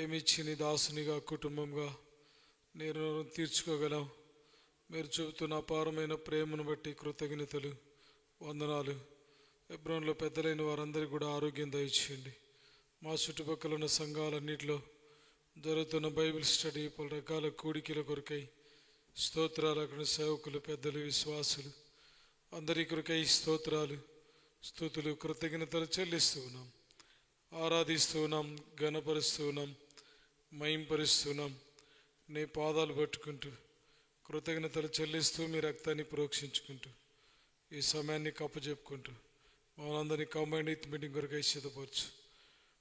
ఏమిచ్చి నీ దాసునిగా కుటుంబంగా నేను తీర్చుకోగలం. మీరు చూపుతున్న అపారమైన ప్రేమను బట్టి కృతజ్ఞతలు, వందనాలు. హెబ్రోన్లో పెద్దలైన వారందరికీ కూడా ఆరోగ్యం దయచేయండి. మా చుట్టుపక్కల ఉన్న సంఘాలన్నింటిలో జరుగుతున్న బైబిల్ స్టడీ, పలు రకాల కూడికల కొరకై స్తోత్రాలు. అక్కడ సేవకులు, పెద్దలు, విశ్వాసులు అందరి కొరకై స్తోత్రాలు, స్తుతులు, కృతజ్ఞతలు చెల్లిస్తూ ఉన్నాం, ఆరాధిస్తూ ఉన్నాం, ఘనపరుస్తూ ఉన్నాం, మహింపరుస్తూ ఉన్నాం. నీ పాదాలు పట్టుకుంటూ కృతజ్ఞతలు చెల్లిస్తూ మీ రక్తాన్ని ప్రోక్షించుకుంటూ ఈ సమయాన్ని కప్పచెప్పుకుంటూ మనందరినీ కంబైండ్ యూత్ మీటింగ్ కొరకై సిద్ధపరచు.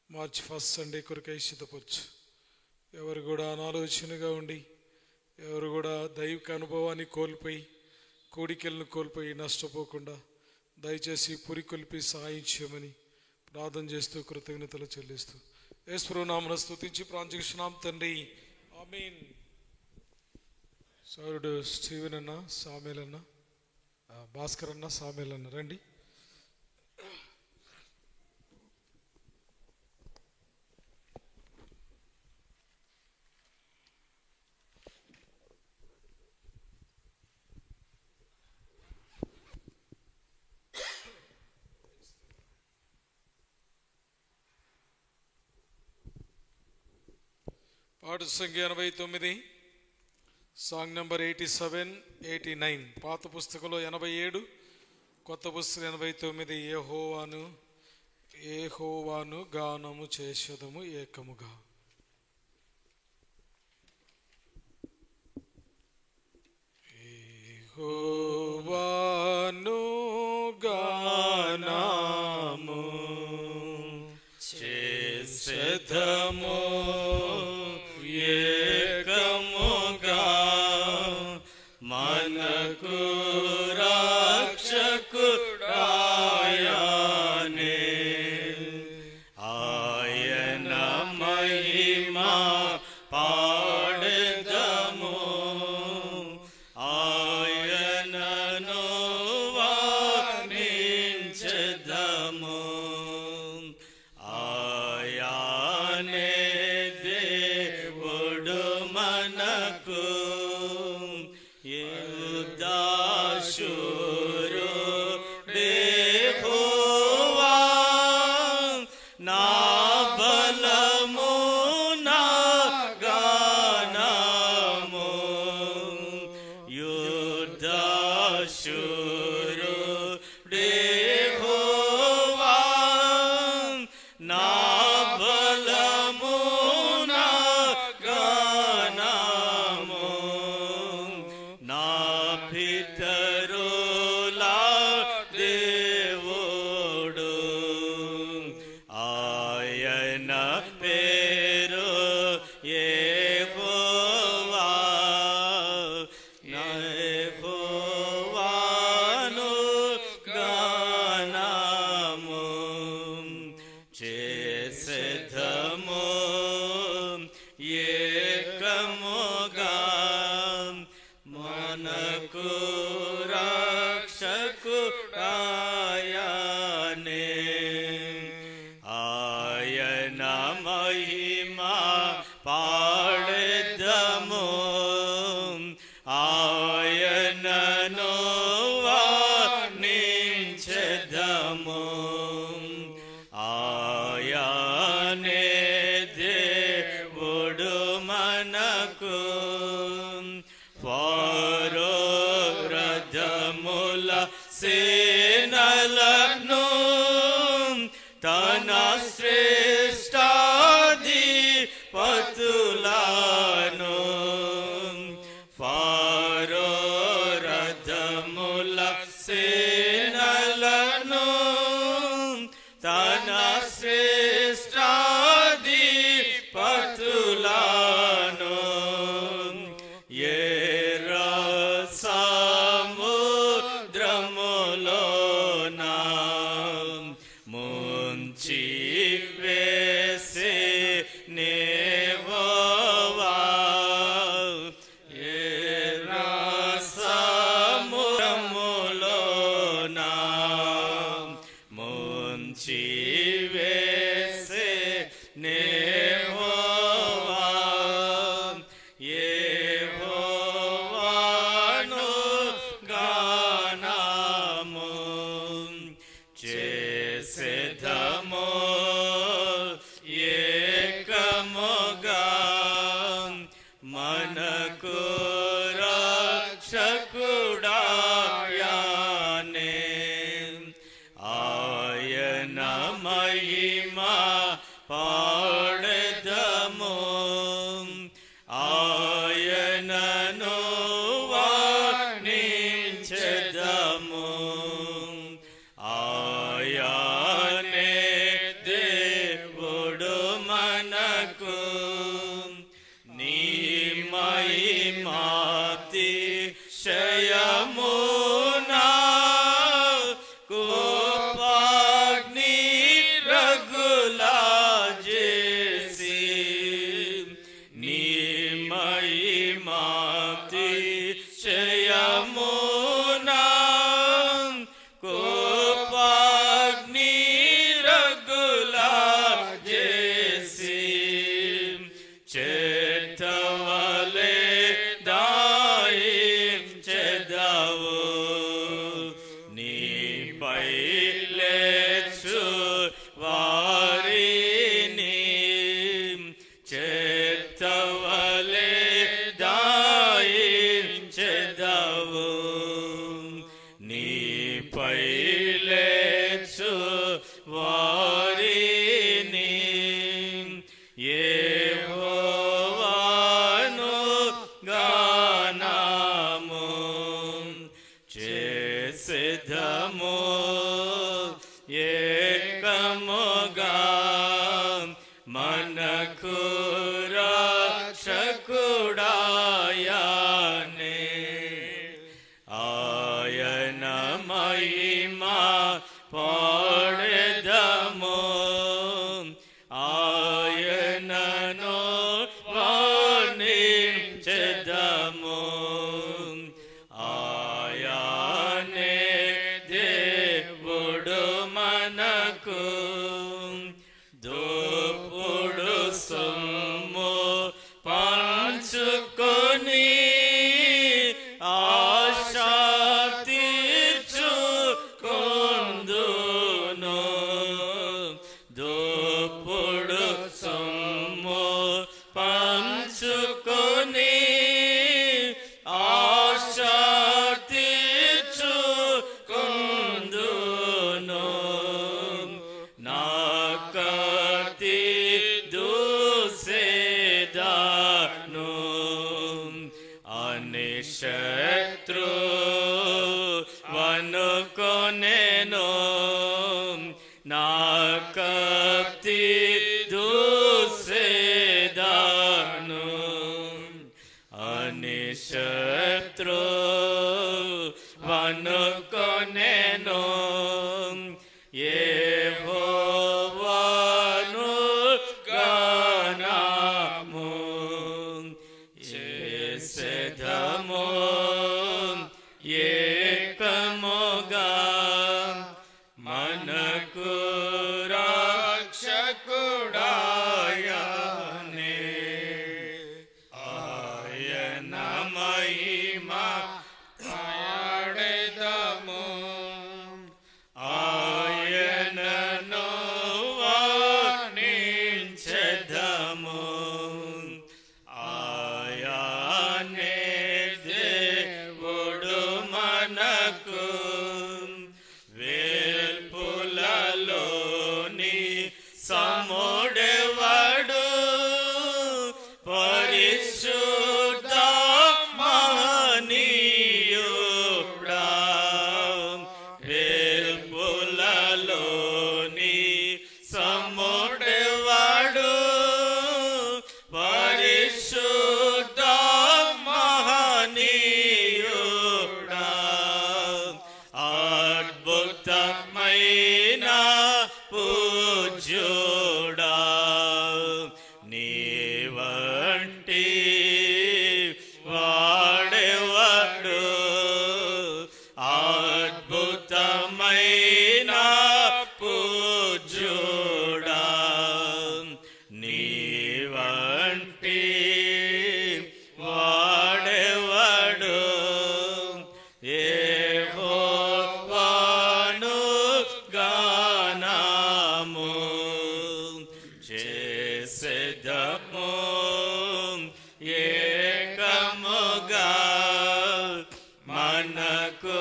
మార్చి 1st సండే కొరకై సిద్ధపరచు. ఎవరు కూడా అనాలోచనగా ఉండి, ఎవరు కూడా దైవిక అనుభవాన్ని కోల్పోయి, కోడికలను కోల్పోయి నష్టపోకుండా దయచేసి పురికొల్పి సహాయం చేయమని ప్రార్థన చేస్తూ కృతజ్ఞతలు చెల్లిస్తూ యేసు ప్రభువు నామమున స్తుతించి ప్రార్థిస్తున్నాం తండ్రి, ఆమేన్. సోదరుడు స్టీవెన్ అన్న, సామేల్ అన్న, భాస్కర్ అన్న, సామేల్ అన్న రండి. పాట సంఖ్య 89, సాంగ్ నెంబర్ 87, 89. పాత పుస్తకంలో 87, కొత్త పుస్తకం 89. యెహోవాను గానము చేసెదము ఏకముగా. యెహోవాను గానము చేసెదము ఏకముగా, మనకు రక్షకుడాయనే. ఆయన మహిమా పాడెదము, ఆయనను వర్ణించెదము. ఆయనే దేవుడు మనకు యుద్ధశూరుడే యెహోవా, నా బలము నా గానము. యుద్ధశూరుడే యెహోవా, నా బలము నా గానము. నా పితరుల దేవుడు, ఆయన పేరు యెహోవా. యెహోవాను గానము చేసెదము ఏకముగా, మనకు రక్షకుడాయనే. ఆయన మహిమా పాడెదము, ఆయనను వర్ణించెదము. ఆయనే దేవుడు మనకు ఫరో రథముల సేనలను తన శ్రేష్టాధిపతుల చేతవలే దాయించెదవు నీపై లేచు వారిని యెహోవాను గానము చేసెదము ఏకముగా మనకు రక్షకుడాయనే ఆయన మహిమా పాడెదము ఆయనను వర్ణించెదము ఆయనే దేవుడు మనకు దోపుడు సొమ్ము పంచుకొని ఆశా తీర్చుకొందును దోపుడు సొమ్ము పంచుకొని ఆశా తీర్చుకొందును నాకతి దూసేదాను అనిశత్రు వనుకొనెను నాకతి దూసేదాను అనిశత్రు వనుకొనెను యెహోవాను గానము చేసెదము ఏకముగా మనకు రక్షకుడాయనే ఆయన మహిమా పాడెదము ఆయనను వర్ణించెదము ఆయనే దేవుడు మనకు వేల్పులలోని సముడెవడు పరిశుద్ధ మహనీయుడా వేల్పులలోని సముడెవడు పరిశుద్ధ మహనీయుడా అద్భుతమైన పూజ్యుడా నీ వంటి వాడెవడు అద్భుతమైన పూజ్యుడా నీ వంటి వాడెవడు యెహోవాను గానము చేసెదము ఏకముగా మనకు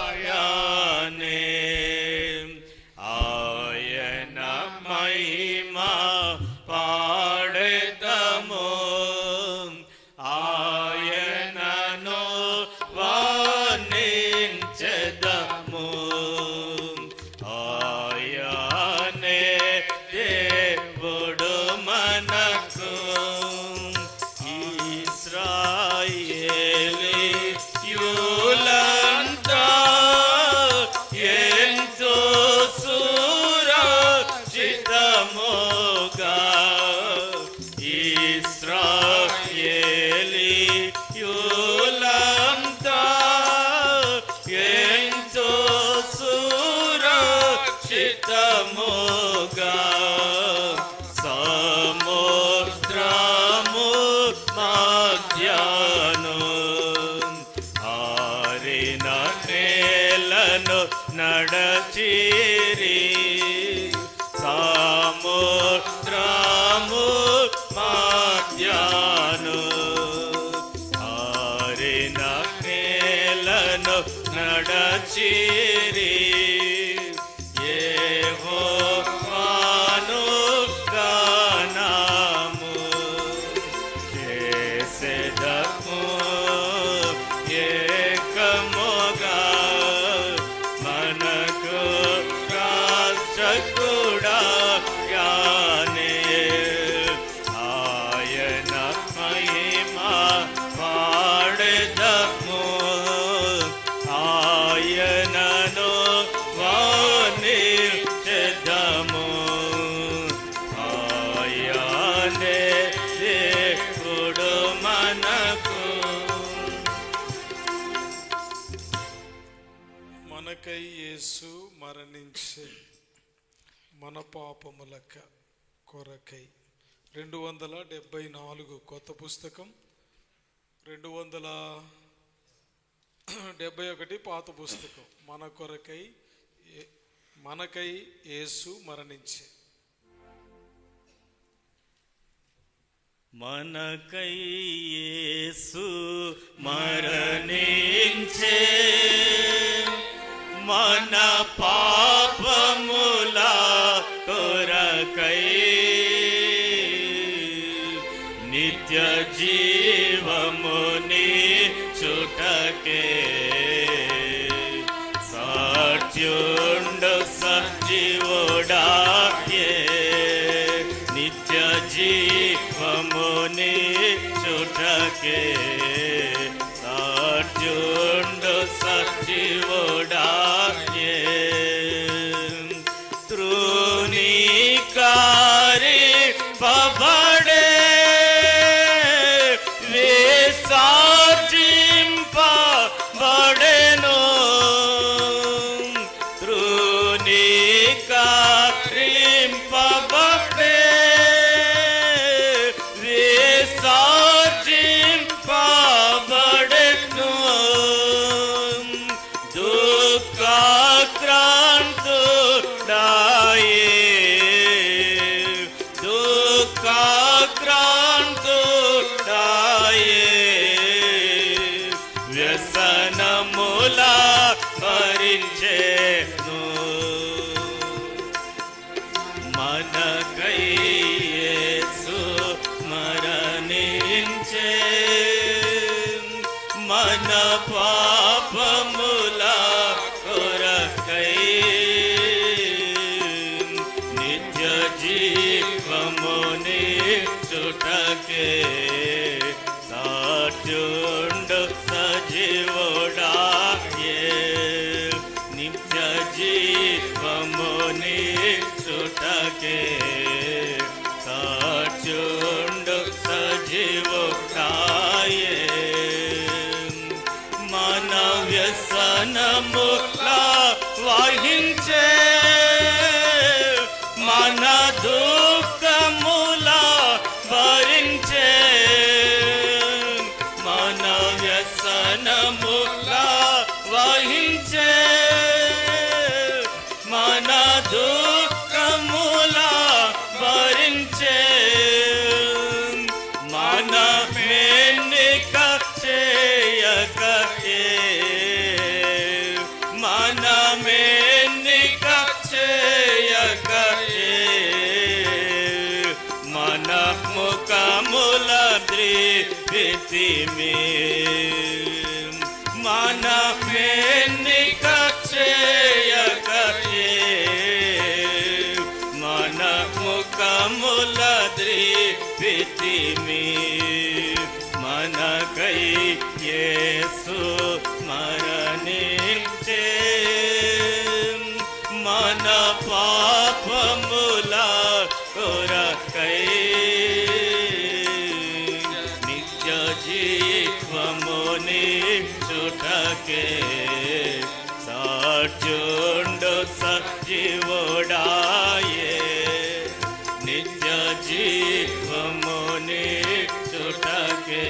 రక్షకుడాయనే ఆయన మహిమా పాడెదము ఆయనను వర్ణించెదము ఆయనే దేవుడు మనకు ఇశ్రాయేలీయులంతా ఎంతో సురక్షితము మన పాపముల కొరకై. 274 కొత్త పుస్తకం, 271 పాత పుస్తకం. మనకై యేసు మరణించే. మనకై యేసు మరణించే, మన పాపముల కొరకై నిత్య జీవముని చుటకే సాట్యుండు సజీవుడాయే. నిత్య జీవముని చుటకే సాట్యుండు సజీవుడాయే. త్రునికారి పబడే విసర్జింపబడెను. త్రునికారింపబడే విసర్జింపబడెను. దుఃఖాక్రాంతుడాయే, దుఃఖాక్రాంతుడాయే. వ్యసనముల భరించెను. మనకై యేసు మరణించే, మన పాపముల కొరకై నిత్య జీవముని చుటకే సాట్యుండు సజీవుడాయే. నిత్య జీవముని చుటకే సాట్యుండు సజీవుడాయే. మన వ్యసనముల వహించే, మన దుఃఖముల భరించే. మన వ్యసనముల వహించే, మన దుఃఖముల భరించే. మన మెన్నిక చేయకయే, మన మెన్నిక చేయకయే. మన ముఖముల ద్రిపితిమి, మన మెన్నిక చేయకయే. మన ముఖముల ద్రిపితిమి. మనకై యేసు మరణించే, మన పాపముల కొరకై నిత్య జీవముని చుటకే సాట్యుండు సజీవుడాయే. నిత్య జీవముని చుటకే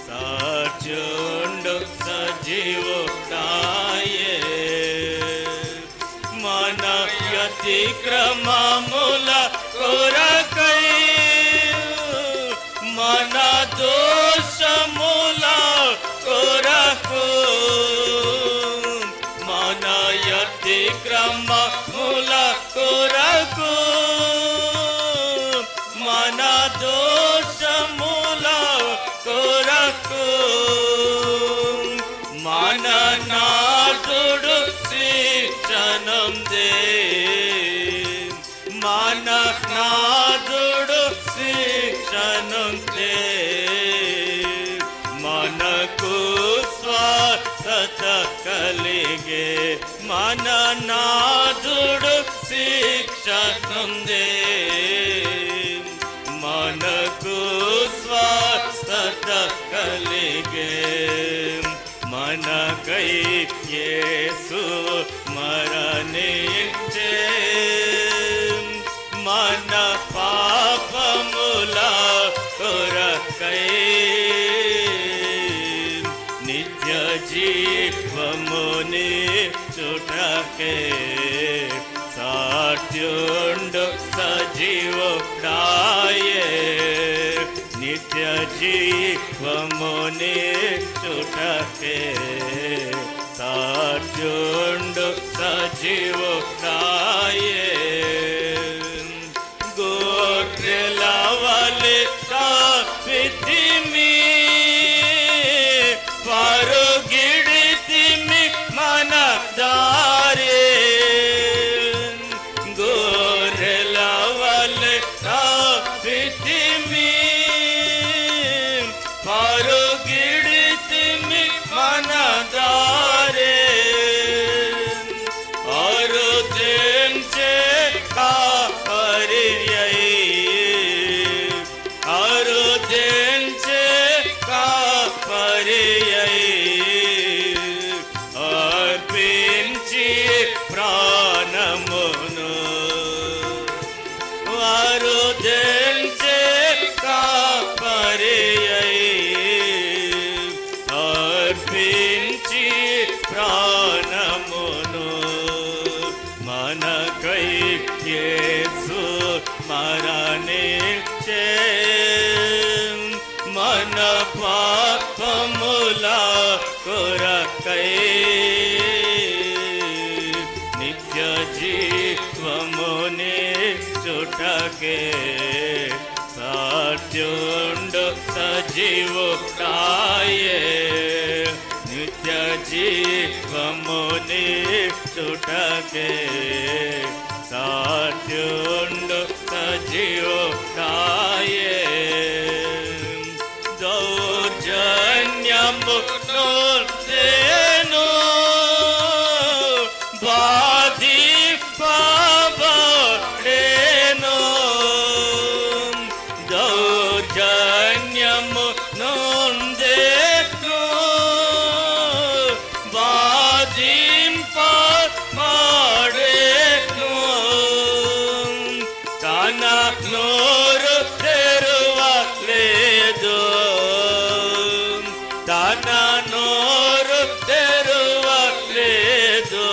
సాట్యుండు సజీవుడాయే. మన అతిక్రమముల కొరకై, మన దోషముల కొరకు, మన అతిక్రమముల కొరకు, మన దోషముల కొరకు. మన నాథుడు శిక్షణందే, మన నాథుడు శిక్షణందే. మనకు స్వస్థత కలిగే, మన నాథుడు శిక్షణందే. మనకు స్వస్థత కలిగే, మనకై యేసు మరణించే. మన పాపముల కొరకై నిత్య జీవముని చుటకే సాధ్యుండు సజీవుడాయే నిత్య జీవముని చుటకే సాధ్యుండు సజీవుడాయే గోత్రలవలి విధిమి పరుగిడితిమి మన దారి గోరెలవలి విధిమి పరుగిడితిమి మన దారి అరుదించే కాపరియై అరుదించే కాపరియై అర్పించి ప్రాణమును అరుదించే కాపరియై అర్పించి ప్రాణమును మనకై యేసు మరణించే మన పాపముల కొరకై నిత్య జీవముని చుటకే సాధ్యుండు సజీవుడాయే నిత్య జీవముని చుటకే సాధ్యుండు సజీవుడాయే దౌర్జన్యము నోర్చేను బాధిపబడేను దౌర్జన్యము నొందేను బాధింపబడేను తన నోరు తెరువలేదు తన నోరు తెరువలేదు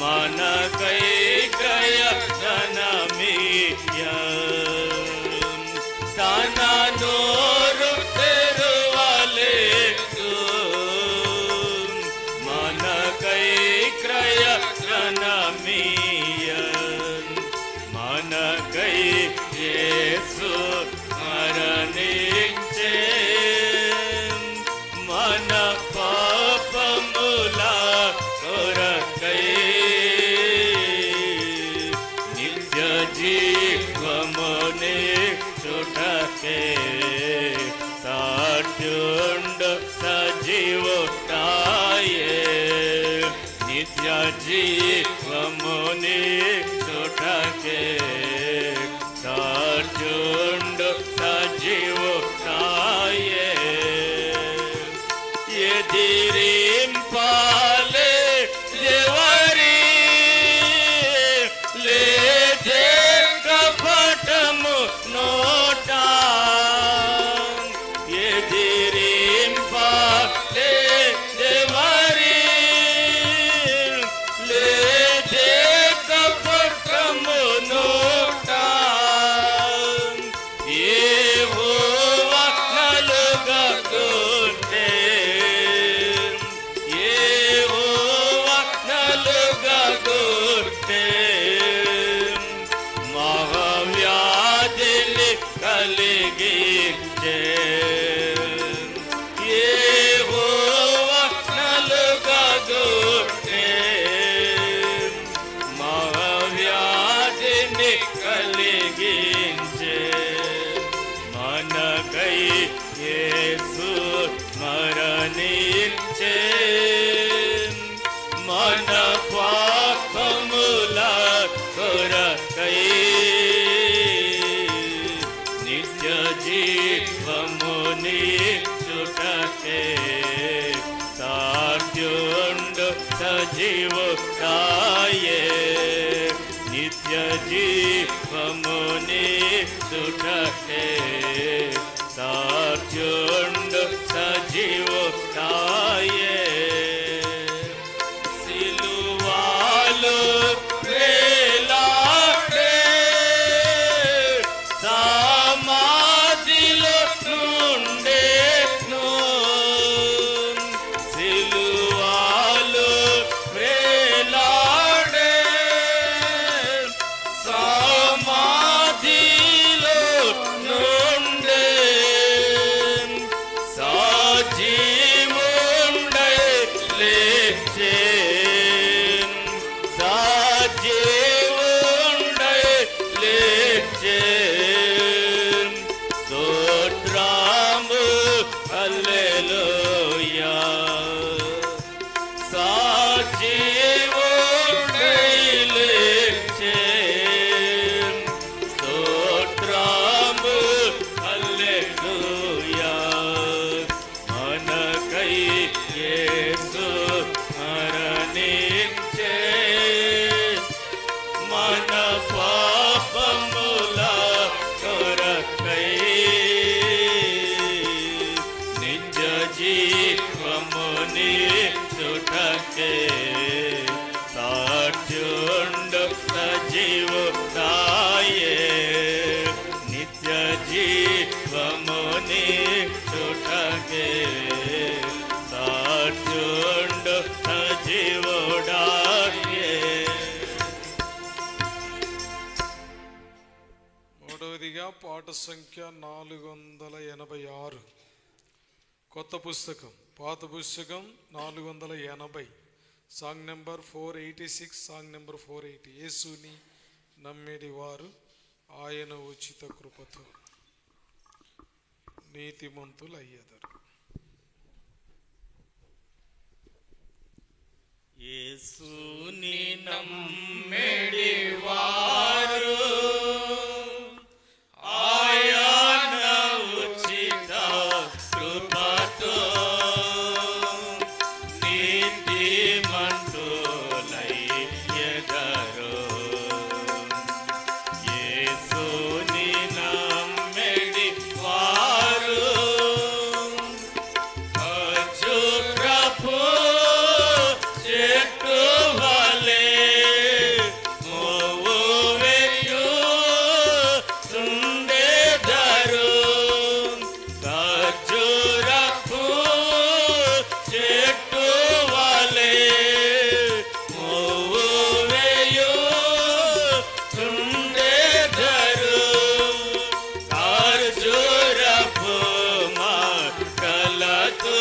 మనకై ప్రయత్నమియ తన నోరు తెరువలేదు మనకై ప్రయత్నమియ మనకై యేసు మరణించే మన పాపముల కొరకై నిత్య జీవముని చుటకే సాధ్యుండు సజీవుడాయే నిత్య జీవముని చుటకే సాధ్యుండు సజీవుడాయే ఎదిరింపాలే ఎవరి లేదే కపటము నోట ఎదిరింపాలే ఎవరి లేదే కపటము నోట యెహోవా నలుగగొట్టే యెహోవా నలుగగొట్టే మహావ్యాధిని కలిగించే యెహోవా నలుగగొట్టే మహావ్యాధిని కలిగించే మనకై యేసు మరణించే మన పాపముల కొరకై నిత్య జీవముని చుటకే సాధ్యుండు సజీవుడాయే నిత్య జీవముని చుటకే సాక్షుండు సజీవుడాయే సిలువాలో వేలాడే సమాధిలో నుండెను సిలువాలో వేలాడే సమాధిలో నుండే సాజీవుండై లేచే సాజీవుండై లేచే స్తోత్రము హల్లెలూయా సాజీవుండై లేచే స్తోత్రము హల్లెలూయా మనకై యేసు మరణించే మన పాపముల కొరకై నిజ జీవముని చుటకే సాక్షుండు సజీవుడాయే నిత్య జీవముని చుటకే సాక్షుండు సజీవుడాయే మూడవదిగా పాట సంఖ్య 486. కొత్త పుస్తకం, పాత పుస్తకం 480, సాంగ్ నెంబర్ 486, సాంగ్ నెంబర్ 480. యేసుని నమ్మిడి వారు ఆయన ఉచిత కృపతో నీతిమంతులు అయ్యేదరు. యేసుని నమ్మిడి వారు ఆయన ఉచిత కృపతో నీతిమంతులయ్యెదరు. యేసుని నమ్మిడి వారు ఖర్జూరపు చెట్టు వలె మోవు వేయుచుండెదరు. ఖర్జూరపు చెట్టు వలె మోవు వేయుచుండెదరు. ఖర్జూరపు మొక్కలతో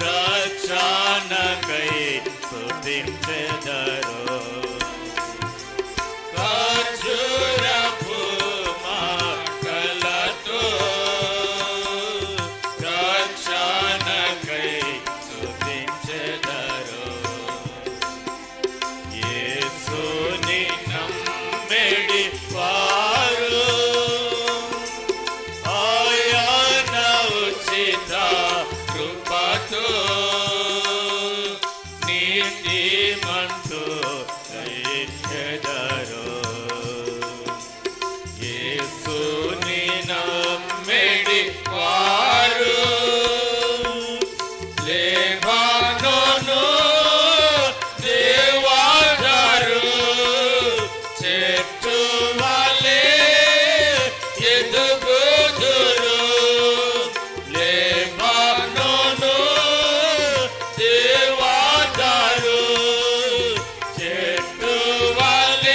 రక్షణకై స్తుతించెదరు. ఖర్జూరపు మొక్కలతో రక్షణకై స్తుతించెదరు. యేసుని నమ్మిడి వారు ఆయన ఉచిత కృపతో నీతిమంతులయ్యెదరు. యేసుని నమ్మిడి వారు లెబానోను దేవదారు చెట్టు వలె ఎదుగుదురు. లెబానోను దేవదారు చెట్టు వలె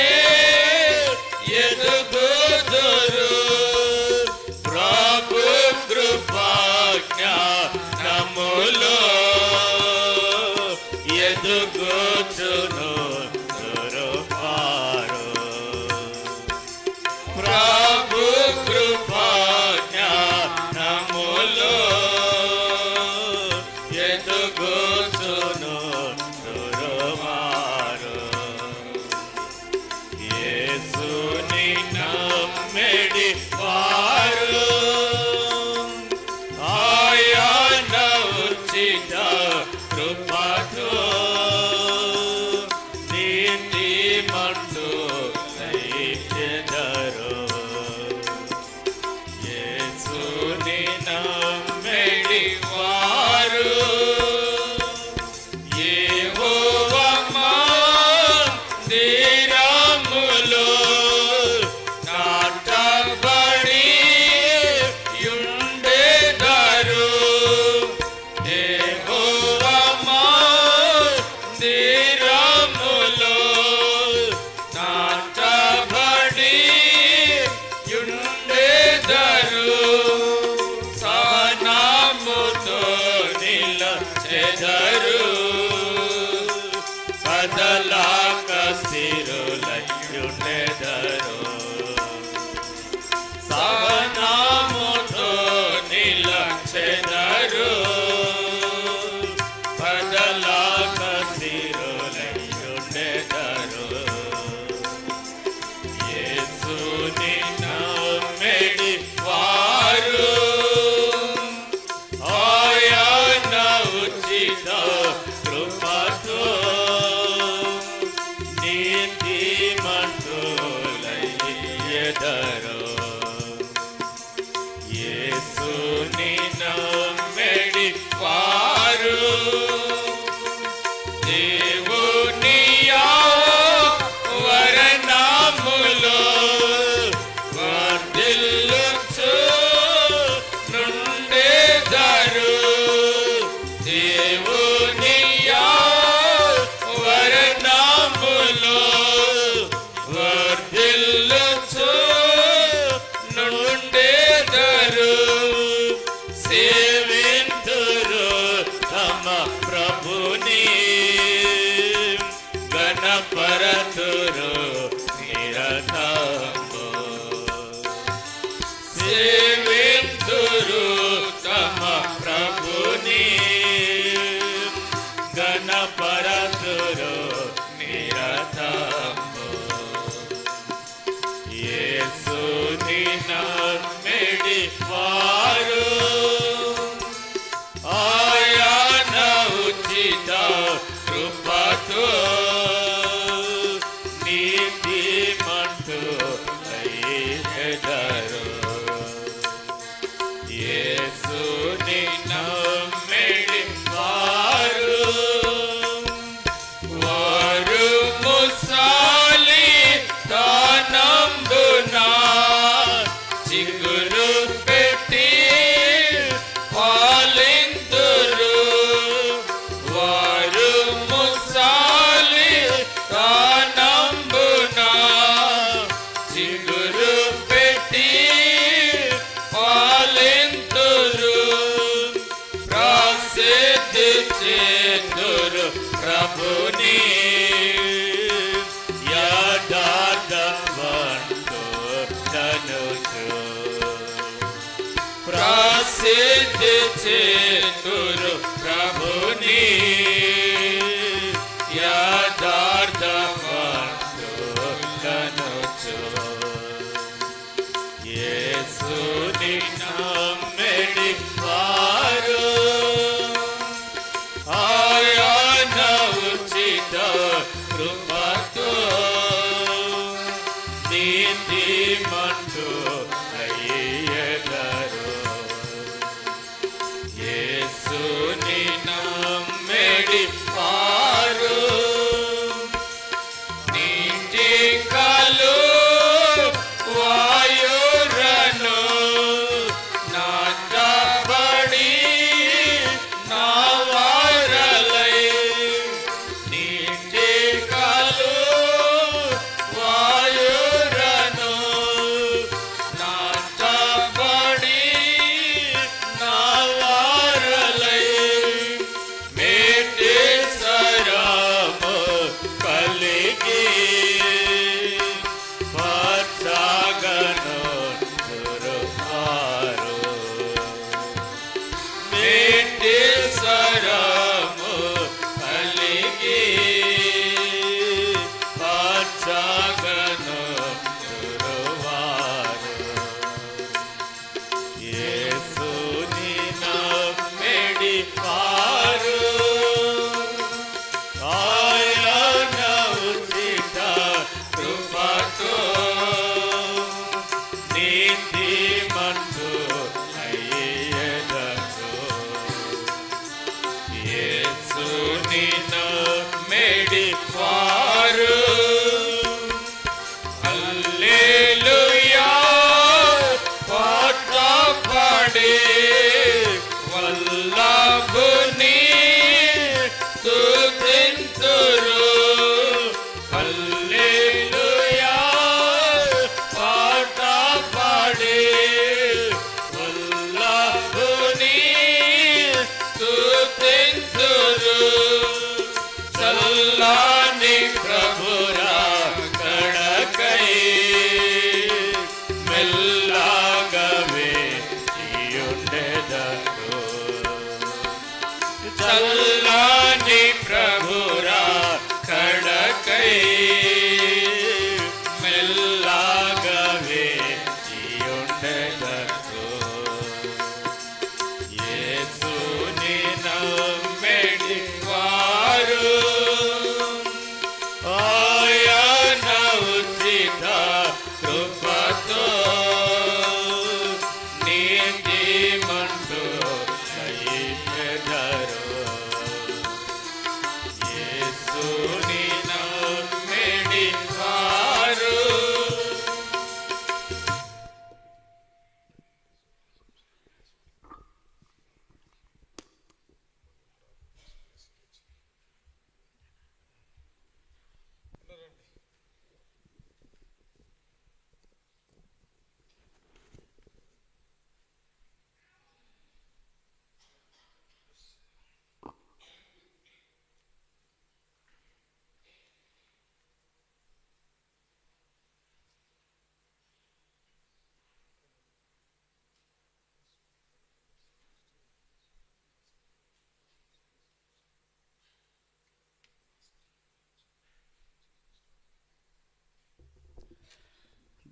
ఎదరు సహనముతో నిలచెదరు బదలాక స్థిరులయ్యుండెదరు యేసుని నమ్మెడి వారు ఆయన ఉచిత కృపతో నీతిమంతులయ్యెదరు యేసుని నమ్మెడి వారు దేవుని వరనాములో వర్ధిల్లుచు నుండెదరు దేవుని వరనాములో వర్ధిల్లుచు నుండెదరు సేవింతురు తమ ప్రభుని గణపరతురు నిరతము సేవింతురు తమ ప్రభుని గణపరతురు నిరతము యేసుని నమ్మెడి వారు ఆయన ఉచిత కృపతో నీతిమంతులయ్యెదరు యేసుని నమ్మెడి వారు వారు ముసాలి దానంబునా చిగురు పెట్టి పాలిందురు వారు ముసాలి దానంబునా చిగురు పెట్టి పాలిందురు ప్రసిద్ధి చేదురు ప్రభుని యథార్థవంతు తనుచు ప్రసిద్ధి చేదురు ప్రభుని యథార్థవంతు తనుచు యేసుని నమ్మెడి వారు ఆయన ఉచిత కృపతో నీతిమంతులయ్యెదరు యేసుని నమ్మెడి వారు నీటి కలు వాయురను నాటబడి నావారలై నీటి కలు వాయురను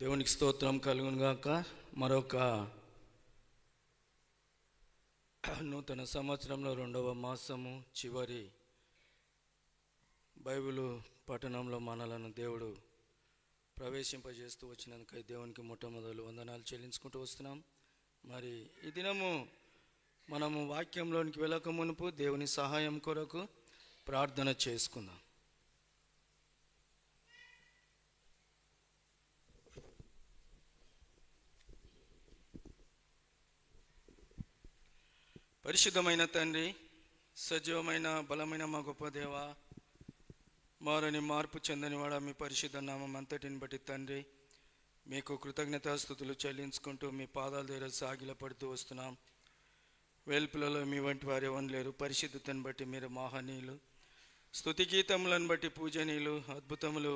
దేవునికి స్తోత్రం కలుగును గాక. మరొక నూతన సంవత్సరంలో 2వ మాసము చివరి బైబిలు పఠనంలో మనలను దేవుడు ప్రవేశింపజేస్తూ వచ్చినందుకై దేవునికి మొట్టమొదలు వందనాలు చెల్లించుకుంటూ వస్తున్నాం. మరి ఈ దినము మనము వాక్యంలోనికి వెళ్ళక మునుపు దేవుని సహాయం కొరకు ప్రార్థన చేసుకుందాం. పరిశుద్ధమైన తండ్రి, సజీవమైన బలమైన మా గొప్ప దేవ, మారని మార్పు చెందనివాడ, మీ పరిశుద్ధ నామం అంతటిని బట్టి తండ్రి మీకు కృతజ్ఞతాస్తుతులు చెల్లించుకుంటూ మీ పాదాల దగ్గర సాగిలపడుతూ వస్తున్నాం. వేల్పులలో మీ వంటి వారు ఎవరు లేరు. పరిశుద్ధతను బట్టి మీరు మహనీయులు, స్తుతి గీతములను బట్టి పూజనీయులు, అద్భుతములు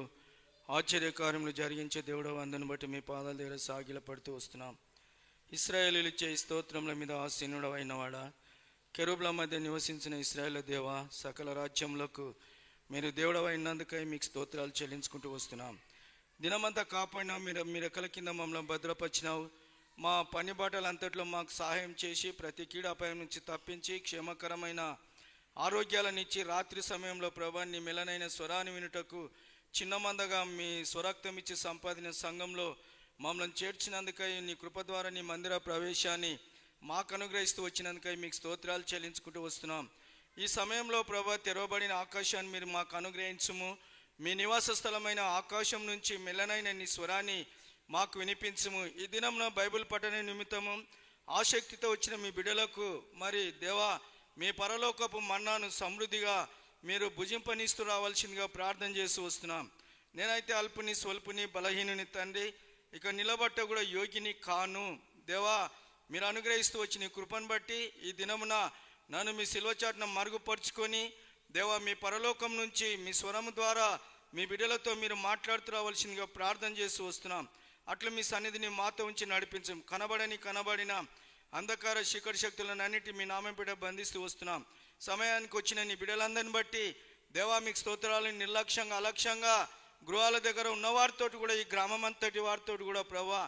ఆశ్చర్యకార్యములు జరిగించే దేవుడు, అందుని బట్టి మీ పాదాల దగ్గర సాగిలపడుతూ వస్తున్నాం. ఇశ్రాయేలీలు ఇచ్చే స్తోత్రముల మీద ఆసీనుడవైన వాడా, కెరూబుల మధ్య నివసించిన ఇశ్రాయేలు దేవ, సకల రాజ్యములకు మీరు దేవుడవైనందుకై మీకు స్తోత్రాలు చెల్లించుకుంటూ వస్తున్నాం. దినమంతా కాపాడినా మీరు రెక్కల కింద మమ్మల్ని భద్రపరిచినావు. మా పని బాటలంతట్లో మాకు సహాయం చేసి ప్రతి కీడాపాయం నుంచి తప్పించి క్షేమకరమైన ఆరోగ్యాలనిచ్చి రాత్రి సమయంలో ప్రభా నీ మెలనైన స్వరాన్ని వినుటకు చిన్నమందగా మీ స్వరక్తం ఇచ్చి సంపాదించిన సంఘంలో మమ్మల్ని చేర్చినందుకై నీ కృప ద్వారా నీ మందిర ప్రవేశాన్ని మాకు అనుగ్రహిస్తూ వచ్చినందుకై మీకు స్తోత్రాలు చెల్లించుకుంటూ వస్తున్నాం. ఈ సమయంలో ప్రభా తెరవబడిన ఆకాశాన్ని మీరు మాకు అనుగ్రహించుము. మీ నివాస స్థలమైన ఆకాశం నుంచి మెల్లనైన నీ స్వరాన్ని మాకు వినిపించుము. ఈ దినంలో బైబిల్ పఠన నిమిత్తము ఆసక్తితో వచ్చిన మీ బిడ్డలకు మరి దేవా మీ పరలోకపు మన్నాను సమృద్ధిగా మీరు భుజింపనిస్తూ రావాల్సిందిగా ప్రార్థన చేస్తూ వస్తున్నాం. నేనైతే అల్పుని స్వల్పుని బలహీనుని తండ్రి, ఇక నిలబట్ట కూడా యోగిని కాను. దేవా మీరు అనుగ్రహిస్తూ వచ్చిన కృపను బట్టి ఈ దినమున నన్ను మీ శిల్వచాటున మరుగుపరుచుకొని దేవా మీ పరలోకం నుంచి మీ స్వరము ద్వారా మీ బిడ్డలతో మీరు మాట్లాడుతూ రావాల్సిందిగా ప్రార్థన చేస్తూ వస్తున్నాం. అట్లా మీ సన్నిధిని మాతో ఉంచి నడిపించం. కనబడిన అంధకార శిఖర శక్తులను అన్నిటి మీ నామం బిడ్డ బంధిస్తూ వస్తున్నాం. సమయానికి వచ్చిన నీ బిడ్డలందరిని బట్టి దేవా మీకు స్తోత్రాలను నిర్లక్ష్యంగా అలక్ష్యంగా గృహాల దగ్గర ఉన్నవారితో కూడా ఈ గ్రామం అంతటి వారితో కూడా ప్రభా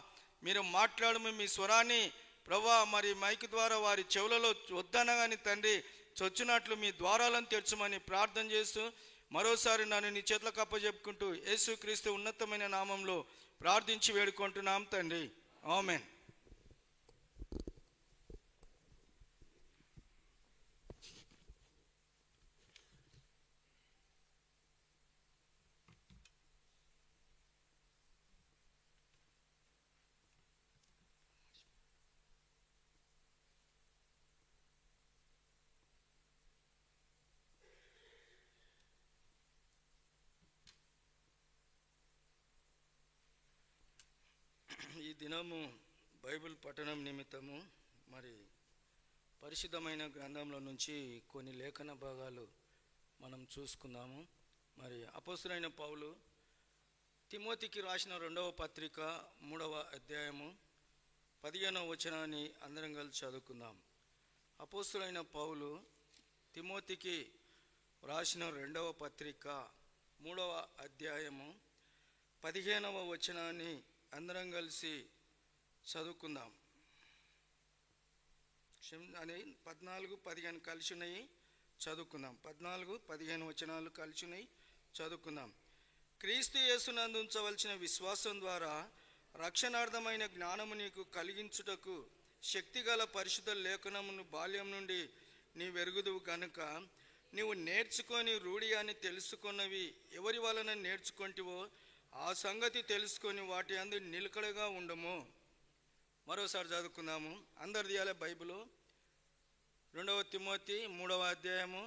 మీరు మాట్లాడము. మీ స్వరాన్ని ప్రభా మరి మైక్ ద్వారా వారి చెవులలో వద్దనగాని తండ్రి చొచ్చినట్లు మీ ద్వారాలను తెరచమని ప్రార్థన చేస్తూ మరోసారి నన్ను నీ చేతులకు అప్పచెప్పుకుంటూ యేసుక్రీస్తు ఉన్నతమైన నామంలో ప్రార్థించి వేడుకుంటున్నాం తండ్రి, ఆమేన్. ఈ దినము బైబిల్ పఠనం నిమిత్తము మరి పరిశుద్ధమైన గ్రంథంలో నుంచి కొన్ని లేఖన భాగాలు మనం చూసుకుందాము. మరి అపోస్తులైన పౌలు తిమోతికి రాసిన 2వ పత్రిక 3వ అధ్యాయము 15వ వచనాన్ని అందరం కలిసి చదువుకుందాం. అపోస్తులైన పౌలు తిమోతికి రాసిన 2వ పత్రిక 3వ అధ్యాయము 15వ వచనాన్ని అందరం కలిసి చదువుకుందాం. అని 14-15 కలిసి ఉన్నాయి, చదువుకుందాం. 14-15 వచనాలు కలిసి ఉన్నాయి, చదువుకుందాం. క్రీస్తు యేసునందు ఉంచవలసిన విశ్వాసం ద్వారా రక్షణార్థమైన జ్ఞానము నీకు కలిగించుటకు శక్తిగల పరిశుద్ధ లేఖనమును బాల్యం నుండి నీ వెరుగుదువు గనుక నీవు నేర్చుకొని రూఢి అని తెలుసుకున్నవి ఎవరి వలన నేర్చుకుంటివో ఆ సంగతి తెలుసుకొని వాటి అందు నిలకడగా ఉండము. మరోసారి చదువుకుందాము. అందరు తీయాలి బైబిలు. 2వ తిమోతి 3వ అధ్యాయము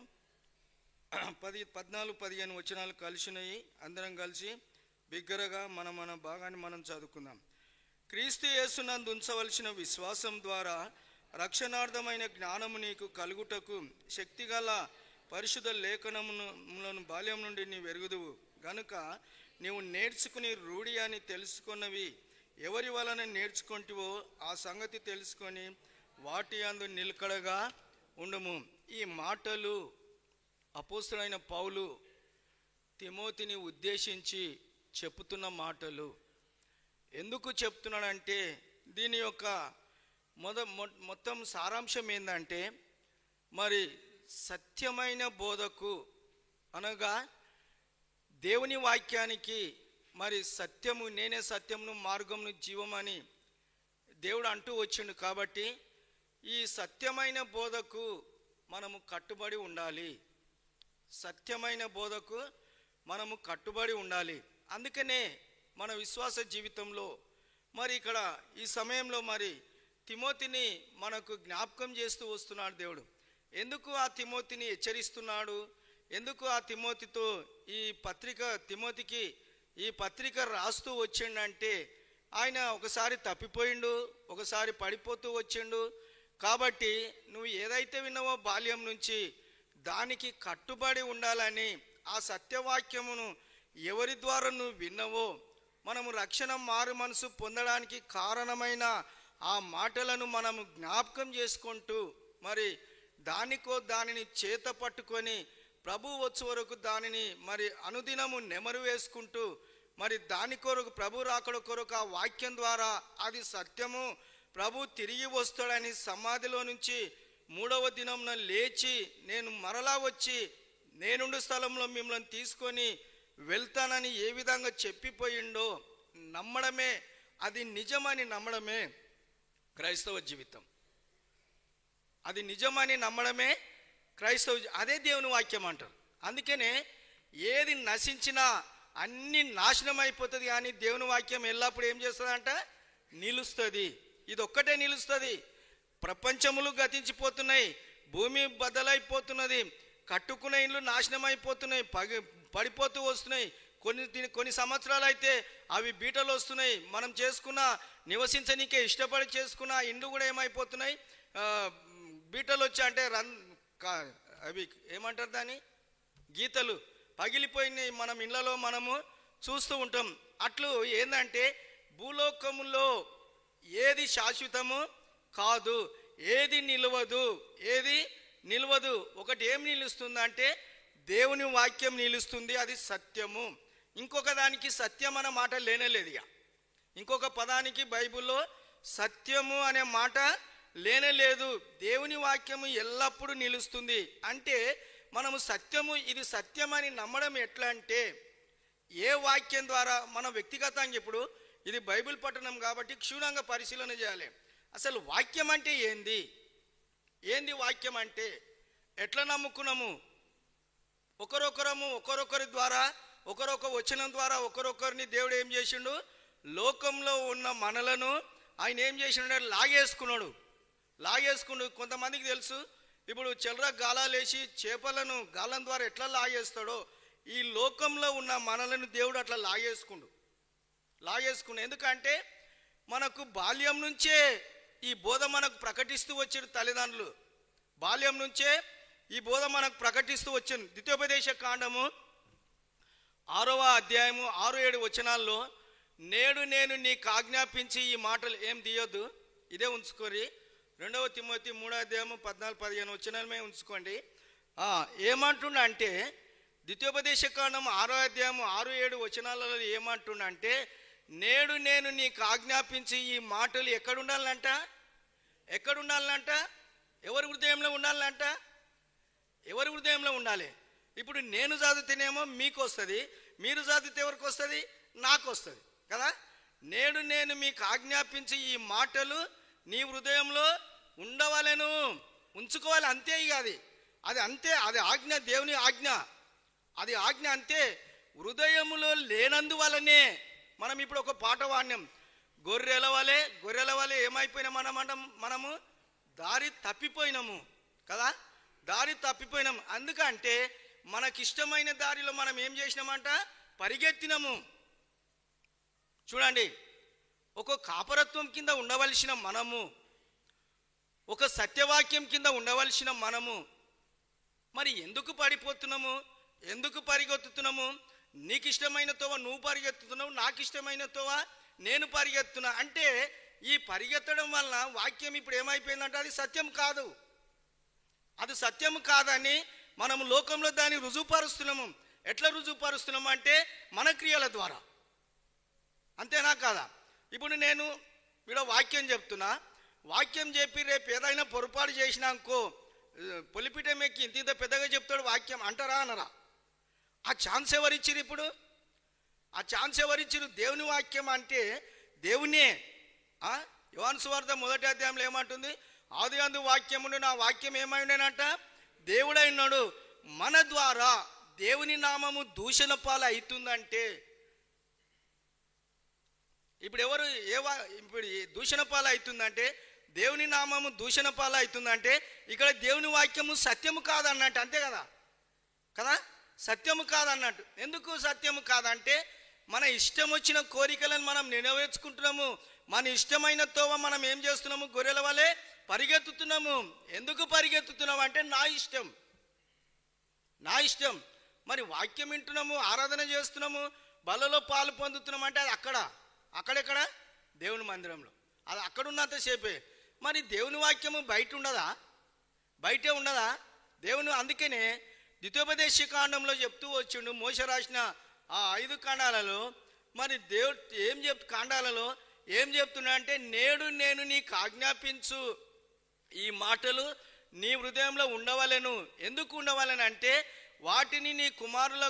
14-15 వచనాలు కలిసినాయి. అందరం కలిసి బిగ్గరగా మన భాగాన్ని మనం చదువుకుందాం. క్రీస్తు యేసునందు ఉంచవలసిన విశ్వాసం ద్వారా రక్షణార్థమైన జ్ఞానము నీకు కలుగుటకు శక్తిగల పరిశుద్ధ లేఖనములను బాల్యం నుండి నీ వెరుగుదువు గనుక నీవు నేర్చుకుని రూఢి అని తెలుసుకున్నవి ఎవరి వలన నేర్చుకుంటివో ఆ సంగతి తెలుసుకొని వాటి అందు నిలకడగా ఉండము. ఈ మాటలు అపోస్తలుడైన పౌలు తిమోతిని ఉద్దేశించి చెప్పుతున్న మాటలు. ఎందుకు చెప్తున్నానంటే దీని యొక్క మొత్తం సారాంశం ఏంటంటే, మరి సత్యమైన బోధకు అనగా దేవుని వాక్యానికి, మరి సత్యము నేనే సత్యమును మార్గమును జీవమని దేవుడు అంటూ వచ్చిండు. కాబట్టి ఈ సత్యమైన బోధకు మనము కట్టుబడి ఉండాలి. సత్యమైన బోధకు మనము కట్టుబడి ఉండాలి. అందుకనే మన విశ్వాస జీవితంలో మరి ఇక్కడ ఈ సమయంలో మరి తిమోతిని మనకు జ్ఞాపకం చేస్తూ వస్తున్నాడు దేవుడు. ఎందుకు ఆ తిమోతిని హెచ్చరిస్తున్నాడు? ఎందుకు ఆ తిమోతితో తిమోతికి ఈ పత్రిక రాస్తూ వచ్చిండంటే, ఆయన ఒకసారి తప్పిపోయిండు, ఒకసారి పడిపోతూ వచ్చిండు. కాబట్టి నువ్వు ఏదైతే విన్నావో బాల్యం నుంచి దానికి కట్టుబడి ఉండాలని, ఆ సత్యవాక్యమును ఎవరి ద్వారా నువ్వు విన్నవో, మనము రక్షణ మారు మనసు పొందడానికి కారణమైన ఆ మాటలను మనము జ్ఞాపకం చేసుకుంటూ, మరి దానిని చేత పట్టుకొని ప్రభు వచ్చే వరకు దానిని మరి అనుదినము నెమరు వేసుకుంటూ, మరి దాని కొరకు ప్రభు రాకడ కొరకు ఆ వాక్యం ద్వారా అది సత్యము, ప్రభు తిరిగి వస్తాడని సమాధిలో నుంచి 3వ దినంన లేచి నేను మరలా వచ్చి నేనుండు స్థలంలో మిమ్మల్ని తీసుకొని వెళ్తానని ఏ విధంగా చెప్పిపోయిండో నమ్మడమే, అది నిజమని నమ్మడమే క్రైస్తవ జీవితం. అది నిజమని నమ్మడమే అదే దేవుని వాక్యం అంటారు. అందుకనే ఏది నశించినా అన్ని నాశనం అయిపోతుంది, కానీ దేవుని వాక్యం ఎల్లప్పుడూ ఏం చేస్తుందంట? నిలుస్తుంది. ఇది ఒక్కటే నిలుస్తుంది. ప్రపంచములు గతించిపోతున్నాయి, భూమి బద్దలైపోతున్నది, కట్టుకున్న ఇండ్లు నాశనం అయిపోతున్నాయి, పడిపోతూ వస్తున్నాయి. కొన్ని సంవత్సరాలు అయితే అవి బీటలు వస్తున్నాయి. మనం చేసుకున్న నివసించనీకే ఇష్టపడి చేసుకున్న ఇండ్లు కూడా ఏమైపోతున్నాయి? బీటలు వచ్చి అంటే అవి ఏమంటారు దాన్ని, గీతలు పగిలిపోయినాయి. మనం ఇళ్లలో మనము చూస్తూ ఉంటాం. అట్లు ఏంటంటే భూలోకములో ఏది శాశ్వతము కాదు, ఏది నిలవదు. ఒకటి ఏం నిలుస్తుందంటే దేవుని వాక్యం నిలుస్తుంది, అది సత్యము. ఇంకొక దానికి సత్యం అనే మాట లేనేలేదు. ఇక ఇంకొక పదానికి బైబిల్లో సత్యము అనే మాట లేనేలేదు. దేవుని వాక్యము ఎల్లప్పుడూ నిలుస్తుంది. అంటే మనము సత్యము, ఇది సత్యమని నమ్మడం ఎట్లా అంటే, ఏ వాక్యం ద్వారా మనం వ్యక్తిగతంగా ఇప్పుడు ఇది బైబిల్ పఠనం కాబట్టి క్షుణ్ణంగా పరిశీలన చేయాలి. అసలు వాక్యం అంటే ఏంది వాక్యం అంటే ఎట్లా నమ్ముకున్నాము? ఒకరొకరి ద్వారా, ఒకరొక వచనం ద్వారా ఒకరొకరిని దేవుడు ఏం చేసిండు? లోకంలో ఉన్న మనలను ఆయన ఏం చేసిండు? లాగేసుకున్నాడు. కొంతమందికి తెలుసు, ఇప్పుడు చిల్లర గాలాలు వేసి చేపలను గాలం ద్వారా ఎట్లా లాగేస్తాడో, ఈ లోకంలో ఉన్న మనలను దేవుడు అట్లా లాగేసుకుండు. ఎందుకంటే మనకు బాల్యం నుంచే ఈ బోధ మనకు ప్రకటిస్తూ వచ్చారు తల్లిదండ్రులు. బాల్యం నుంచే ఈ బోధ మనకు ప్రకటిస్తూ వచ్చింది. ద్వితీయోపదేశ కాండము 6వ అధ్యాయము 6-7 వచనాల్లో, నేడు నేను నీకు ఆజ్ఞాపించి ఈ మాటలు ఏం తీయొద్దు, ఇదే ఉంచుకోరి. 2వ తిమోతి 3వ అధ్యాయము 14-15 వచనాలమే ఉంచుకోండి. ఏమంటున్నా అంటే ద్వితీయోపదేశ కాండం 6వ అధ్యాయము 6-7 వచనాలలో ఏమంటున్నా అంటే, నేడు నేను నీకు ఆజ్ఞాపించి ఈ మాటలు ఎక్కడుండాలంట? ఎవరి హృదయంలో ఉండాలంట? ఎవరి హృదయంలో ఉండాలి? ఇప్పుడు నేను చదివితేనేమో మీకు వస్తుంది, మీరు చదివితే ఎవరికి వస్తుంది? నాకు వస్తుంది కదా. నేడు నేను మీకు ఆజ్ఞాపించి ఈ మాటలు నీ హృదయంలో ఉండవలెను, ఉంచుకోవాలి. అంతే. ఇక అది అంతే, అది ఆజ్ఞ, దేవుని ఆజ్ఞ. అది ఆజ్ఞ అంతే. హృదయములో లేనందువలనే మనం ఇప్పుడు ఒక పాట వాడినాం, గొర్రెల వలె ఏమైపోయినా మనము దారి తప్పిపోయినాము కదా, దారి తప్పిపోయినాము. అందుకంటే మనకిష్టమైన దారిలో మనం ఏం చేసినామంట? పరిగెత్తినాము. చూడండి, ఒక కాపరత్వం కింద ఉండవలసిన మనము, ఒక సత్యవాక్యం కింద ఉండవలసిన మనము మరి ఎందుకు పడిపోతున్నాము? ఎందుకు పరిగెత్తుతున్నాము? నీకు ఇష్టమైన తోవ నువ్వు పరిగెత్తుతున్నావు, నాకు ఇష్టమైన తోవ నేను పరిగెత్తున్నా. అంటే ఈ పరిగెత్తడం వలన వాక్యం ఇప్పుడు ఏమైపోయిందంటే అది సత్యం కాదు. అది సత్యం కాదని మనము లోకంలో దాన్ని రుజువుపరుస్తున్నాము. ఎట్లా రుజువుపరుస్తున్నాము అంటే మన క్రియల ద్వారా. అంతేనా కాదా? ఇప్పుడు నేను వీడ వాక్యం చెప్తున్నా, వాక్యం చెప్పి రేపు ఏదైనా పొరపాటు చేసినాకో పొలిపిటం ఎక్కి ఇంత పెద్దగా చెప్తాడు వాక్యం అంటారా అనరా? ఆ ఛాన్స్ ఎవరిచ్చిరు? ఇప్పుడు ఆ ఛాన్స్ ఎవరిచ్చిరు? దేవుని వాక్యం అంటే దేవునే. యోహాను సువార్త 1వ అధ్యాయంలో ఏమంటుంది? ఆది అందు వాక్యముండు, నా వాక్యం ఏమై ఉండేనంట? దేవుడై ఉన్నాడు. మన ద్వారా దేవుని నామము దూషణ పాలు అవుతుందంటే ఇప్పుడు ఎవరు ఇప్పుడు దూషణ పాలు అవుతుందంటే, దేవుని నామము దూషణ పాలు అవుతుందంటే ఇక్కడ దేవుని వాక్యము సత్యము కాదన్నట్టు, అంతే కదా కదా సత్యము కాదన్నట్టు. ఎందుకు సత్యము కాదంటే మన ఇష్టం వచ్చిన కోరికలను మనం నెరవేర్చుకుంటున్నాము. మన ఇష్టమైన తోవ మనం ఏం చేస్తున్నాము? గొర్రెల వలె పరిగెత్తుతున్నాము. ఎందుకు పరిగెత్తుతున్నాము అంటే నా ఇష్టం, నా ఇష్టం. మరి వాక్యం వింటున్నాము, ఆరాధన చేస్తున్నాము, బలలో పాలు పొందుతున్నాం అంటే అది అక్కడెక్కడ? దేవుని మందిరంలో. అది అక్కడ ఉన్నంతసేపే. మరి దేవుని వాక్యము బయట ఉండదా? బయటే ఉండదా దేవుని? అందుకనే ద్వితీయోపదేశ కాండంలో చెప్తూ వచ్చిండు, మోషే రాసిన ఆ 5 కాండాలలో మరి దేవుడు కాండాలలో ఏం చెప్తున్నా అంటే, నేడు నేను నీకు ఆజ్ఞాపించు ఈ మాటలు నీ హృదయంలో ఉండవలెను. ఎందుకు ఉండవలెను అంటే వాటిని నీ కుమారుల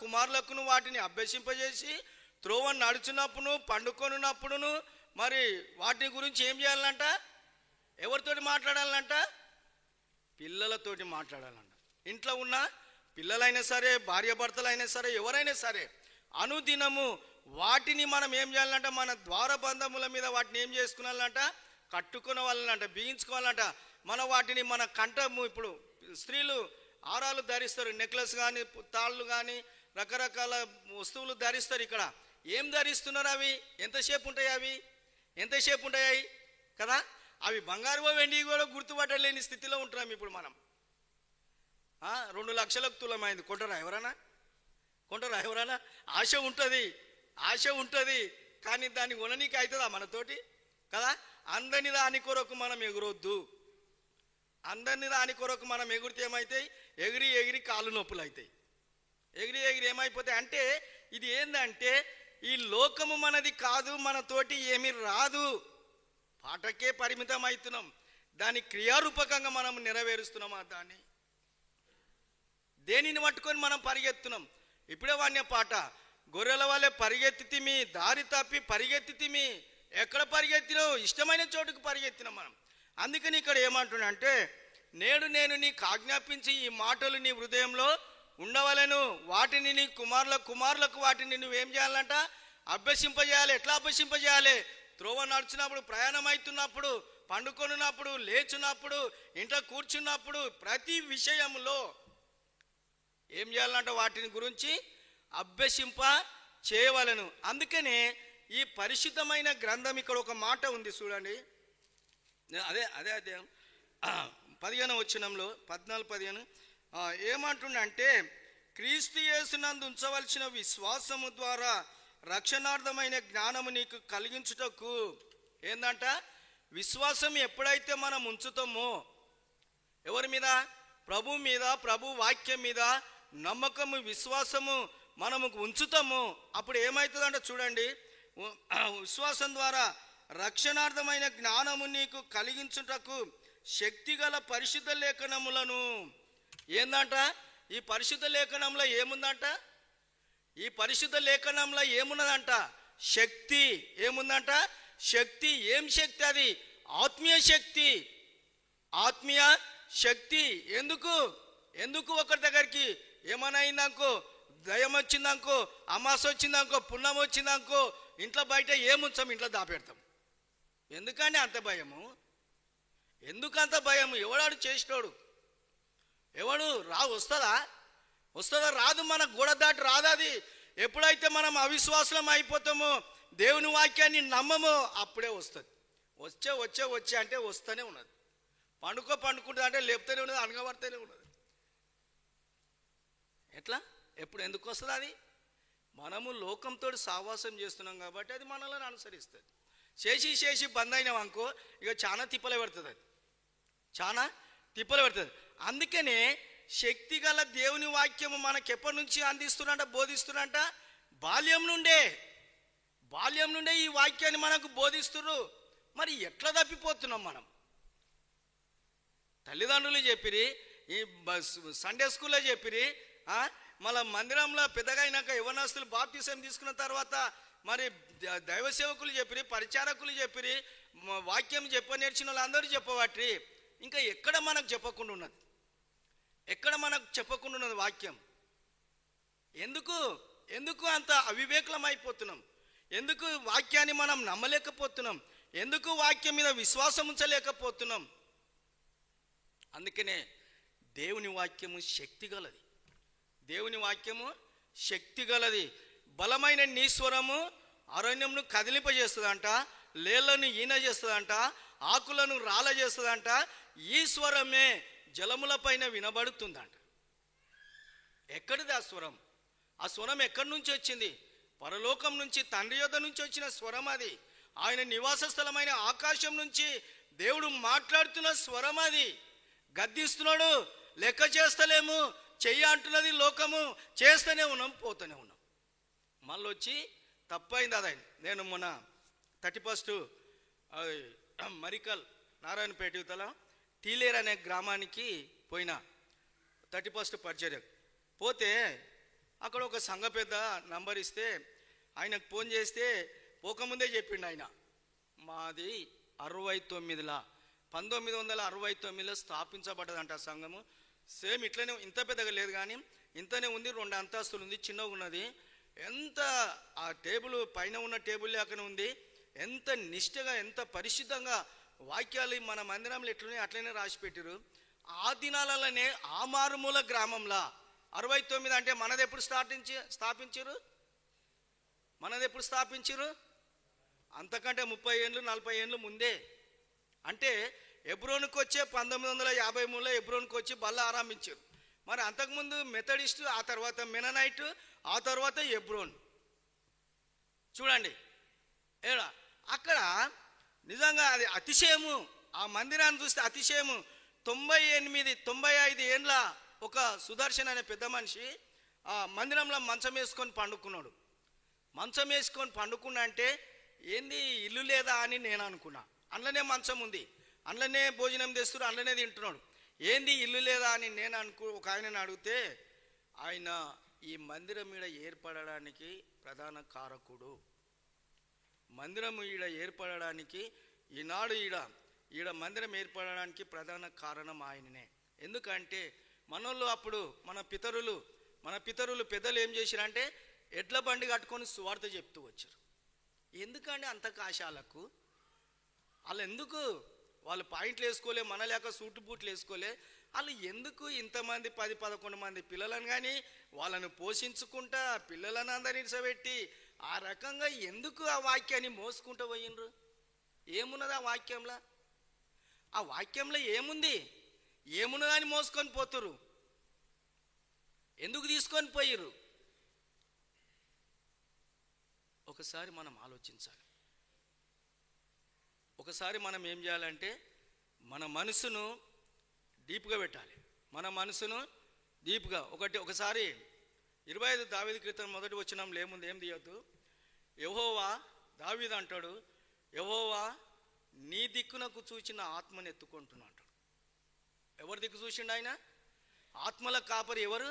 కుమారులకును వాటిని అభ్యసింపజేసి త్రోవ నడుచున్నప్పుడు పండుకొనున్నప్పుడును మరి వాటి గురించి ఏం చేయాలంట? ఎవరితోటి మాట్లాడాలంట? పిల్లలతోటి మాట్లాడాలంట. ఇంట్లో ఉన్న పిల్లలైనా సరే, భార్యాభర్తలైనా సరే, ఎవరైనా సరే అనుదినము వాటిని మనం ఏం చేయాలంట? మన ద్వారబంధముల మీద వాటిని ఏం చేసుకోవాలంట? కట్టుకునే వాళ్ళంట, బిగించుకోవాలంట. మన వాటిని మన కంఠము, ఇప్పుడు స్త్రీలు ఆరాలు ధరిస్తారు, నెక్లెస్ కానీ తాళ్ళు కానీ రకరకాల వస్తువులు ధరిస్తారు. ఇక్కడ ఏం ధరిస్తున్నారు? అవి ఎంతసేపు ఉంటాయి? ఎంతసేపు ఉంటాయి కదా? అవి బంగారు వెండి కూడా గుర్తుపట్టలేని స్థితిలో ఉంటున్నాం ఇప్పుడు మనం. 2 లక్షలకు తులమైంది. కొంటారా ఎవరైనా? ఆశ ఉంటుంది కానీ దాన్ని కొననీకి అవుతుందా మనతోటి కదా? అందరిని దాని కొరకు మనం ఎగురొద్దు. అందరిని దాని కొరకు మనం ఎగురితే ఏమవుతాయి? ఎగిరి కాళ్ళు నొప్పులు అవుతాయి. ఎగిరి ఏమైపోతాయి అంటే ఇది ఏందంటే ఈ లోకము మనది కాదు, మనతోటి ఏమీ రాదు. పాటకే పరిమితం అవుతున్నాం, దాని క్రియారూపకంగా మనం నెరవేరుస్తున్నామా? దేనిని పట్టుకొని మనం పరిగెత్తున్నాం? ఇప్పుడే వాణ్య పాట, గొర్రెల వల్లే పరిగెత్తితిమి, దారి తప్పి పరిగెత్తితిమి. ఎక్కడ పరిగెత్తినావు? ఇష్టమైన చోటుకు పరిగెత్తినాం మనం. అందుకని ఇక్కడ ఏమంటున్నా అంటే, నేడు నేను నీకు ఆజ్ఞాపించి ఈ మాటలు నీ హృదయంలో ఉండవలను, వాటిని నీ కుమారులకు వాటిని నువ్వేం చేయాలంట? అభ్యసింపజేయాలి. ఎట్లా అభ్యసింపజేయాలి? త్రోవ నడుచున్నప్పుడు, ప్రయాణం అవుతున్నప్పుడు, పండుకొనున్నప్పుడు, లేచున్నప్పుడు, ఇంట్లో కూర్చున్నప్పుడు, ప్రతి విషయంలో ఏం చేయాలంట? వాటిని గురించి అభ్యసింప చేయవలను. అందుకనే ఈ పరిశుద్ధమైన గ్రంథం ఇక్కడ ఒక మాట ఉంది చూడండి. అదే 15వ వచనంలో 14-15 ఏమంటుండంటే, క్రీస్తు యేసునందు ఉంచవలసిన విశ్వాసము ద్వారా రక్షణార్థమైన జ్ఞానము నీకు కలిగించుటకు. ఏందంట? విశ్వాసం ఎప్పుడైతే మనం ఉంచుతామో ఎవరి మీద? ప్రభు మీద, ప్రభు వాక్యం మీద నమ్మకము, విశ్వాసము మనము ఉంచుతాము. అప్పుడు ఏమవుతుందంట చూడండి, విశ్వాసం ద్వారా రక్షణార్థమైన జ్ఞానము నీకు కలిగించుటకు శక్తిగల పరిశుద్ధ లేఖనములను. ఏందంట? ఈ పరిశుద్ధ లేఖనంలో ఏముందంట? ఈ పరిశుద్ధ లేఖనంలో ఏమున్నదంట? శక్తి. ఏముందంట? శక్తి. ఏం శక్తి అది? ఆత్మీయ శక్తి. ఆత్మీయ శక్తి. ఎందుకు ఒకరి దగ్గరికి ఏమైనా అయిందనుకో, దయం వచ్చిందనుకో, అమాస వచ్చిందనుకో, పుణ్యం వచ్చిందనుకో, ఇంట్లో బయట ఏముంచాం? ఇంట్లో దాపెడతాం. ఎందుకంటే అంత భయము? ఎందుకంత భయము? ఎవడాడు చేసినోడు? ఎవడు వస్తుందా? రాదు. మన గోడ దాటి రాదు అది. ఎప్పుడైతే మనం అవిశ్వాసం అయిపోతామో, దేవుని వాక్యాన్ని నమ్మమో, అప్పుడే వస్తుంది. వచ్చే అంటే వస్తూనే ఉన్నది. పండుకుంటుంది అంటే లేపుతూనే ఉన్నది, అనగబడుతూనే ఉన్నది. ఎట్లా? ఎందుకు వస్తుంది అది? మనము లోకంతో సావాసం చేస్తున్నాం కాబట్టి అది మనల్ని అనుసరిస్తుంది. చేసి బంద్ అయినాం అనుకో, ఇక చాలా తిప్పలు పెడుతుంది. అది చాలా తిప్పలు పెడుతుంది. అందుకనే శక్తి గల దేవుని వాక్యము మనకు ఎప్పటి నుంచి అందిస్తున్నట, బోధిస్తున్నట? బాల్యం బాల్యం నుండే ఈ వాక్యాన్ని మనకు బోధిస్తున్నారు. మరి ఎట్లా తప్పిపోతున్నాం మనం? తల్లిదండ్రులు చెప్పిరి, ఈ సండే స్కూల్లో చెప్పిరి, మళ్ళీ మందిరంలో పెద్దగా అయినాక యవనస్తులు బాప్తిసం తీసుకున్న తర్వాత మరి దైవ సేవకులు చెప్పిరి, పరిచారకులు చెప్పిరి, వాక్యం నేర్చిన వాళ్ళందరూ చెప్పబట్టి ఇంకా ఎక్కడ మనకు చెప్పకుండా ఉన్నది? ఎక్కడ మనకు చెప్పకుండా ఉన్నది వాక్యం? ఎందుకు అంత అవివేకలం అయిపోతున్నాం? ఎందుకు వాక్యాన్ని మనం నమ్మలేకపోతున్నాం? ఎందుకు వాక్యం మీద విశ్వాసం ఉంచలేకపోతున్నాం? అందుకనే దేవుని వాక్యము శక్తి గలది. దేవుని వాక్యము శక్తి గలది. బలమైన నీ స్వరము అరణ్యంను కదిలింపజేస్తుందంట, లేళ్లను ఈన చేస్తుందంట, ఆకులను రాల చేస్తుందంట. ఈ స్వరమే జలముల పైన వినబడుతుందంట. ఎక్కడిది ఆ స్వరం? ఆ స్వరం ఎక్కడి నుంచి వచ్చింది? పరలోకం నుంచి, తండ్రి యొద్ద నుంచి వచ్చిన స్వరం అది. ఆయన నివాస స్థలమైన ఆకాశం నుంచి దేవుడు మాట్లాడుతున్న స్వరం అది. గద్దిస్తున్నాడు, లెక్క చేస్తలేము, చెయ్యి అంటున్నది లోకము, చేస్తూనే ఉన్నాం, పోతూనే ఉన్నాం. మళ్ళీ వచ్చి తప్పైంది అదైంది. నేను మొన్న 31 మరికల్ నారాయణపేట యువతల తీలేరు అనే గ్రామానికి పోయినా 31 పరిచర్య పోతే అక్కడ ఒక సంఘ పెద్ద నంబర్ ఇస్తే ఆయనకు ఫోన్ చేస్తే పోకముందే చెప్పిండు ఆయన, మాది 1969లో స్థాపించబడ్డదంట సంఘము. సేమ్ ఇట్లనే, ఇంత పెద్దగా లేదు కానీ ఇంతనే ఉంది, 2 అంతస్తులు ఉంది, చిన్నగా ఉన్నది. ఎంత ఆ టేబుల్ పైన ఉన్న టేబుల్ లేకనే ఉంది. ఎంత నిష్ఠగా, ఎంత పరిశుద్ధంగా వాక్యాలు మన మందిరంలో ఎట్లున్నాయి అట్లనే రాసి పెట్టారు. ఆ దినాలలోనే ఆ మారుమూల గ్రామంలో 69 అంటే మనది ఎప్పుడు స్థాపించారు? మనది ఎప్పుడు స్థాపించారు? అంతకంటే 30 ఏళ్ళు 40 ఏళ్ళు ముందే. అంటే ఎబ్రోన్కి వచ్చే 1953లో ఎబ్రోన్కి వచ్చి బల్ల ఆరంభించారు. మరి అంతకుముందు మెథడిస్ట్, ఆ తర్వాత మెననైట్, ఆ తర్వాత ఎబ్రోన్. చూడండి ఏడా అక్కడ నిజంగా అది అతిశయము. ఆ మందిరాన్ని చూస్తే అతిశయము. 95 ఏండ్ల ఒక సుదర్శన్ అనే పెద్ద మనిషి ఆ మందిరంలో మంచం వేసుకొని పండుకున్నాడు. మంచం వేసుకొని పండుకున్నా అంటే ఏంది ఇల్లు లేదా అని నేను అనుకున్నా. అందులోనే మంచం ఉంది, అందులోనే భోజనం తెస్తున్నారు, అందులోనే తింటున్నాడు. ఏంది ఇల్లు లేదా అని నేను ఒక ఆయనని అడిగితే ఆయన ఈ మందిరం ఈడ ఏర్పడడానికి ప్రధాన కారకుడు. మందిరం ఈడ ఏర్పడడానికి ఈనాడు ఈడ మందిరం ఏర్పడడానికి ప్రధాన కారణం ఆయననే. ఎందుకంటే మనోళ్ళు అప్పుడు మన పితరులు పెద్దలు ఏం చేశారంటే ఎడ్ల బండి కట్టుకొని సువార్త చెప్తూ వచ్చారు. ఎందుకంటే అంత కాశాలకు వాళ్ళు పాయింట్లు వేసుకోలే, మన లేక సూటు బూట్లు వేసుకోలే. వాళ్ళు ఎందుకు ఇంతమంది 10-11 మంది పిల్లలను కానీ వాళ్ళను పోషించుకుంటా పిల్లలను అందరినీ ఇసబెట్టి ఆ రకంగా ఎందుకు ఆ వాక్యాన్ని మోసుకుంటూ పోయినరు? ఏమున్నది ఆ వాక్యంలో? ఆ వాక్యంలో ఏమున్నదని మోసుకొని పోతురు? ఎందుకు తీసుకొని పోయిరు? ఒకసారి మనం ఆలోచించాలి. ఒకసారి మనం ఏం చేయాలంటే మన మనసును డీప్గా పెట్టాలి. మన మనసును డీప్గా ఒకసారి 25 దావీదు కీర్తన మొదటి వచనంలో ఏముంది? ఏం తీయొద్దు. యెహోవా, దావీదు అంటాడు, యెహోవా నీ దిక్కునకు చూచిన ఆత్మను ఎత్తుకుంటున్నా అంటాడు. ఎవరి దిక్కు చూసిండు ఆయన? ఆత్మల కాపరి. ఎవరు?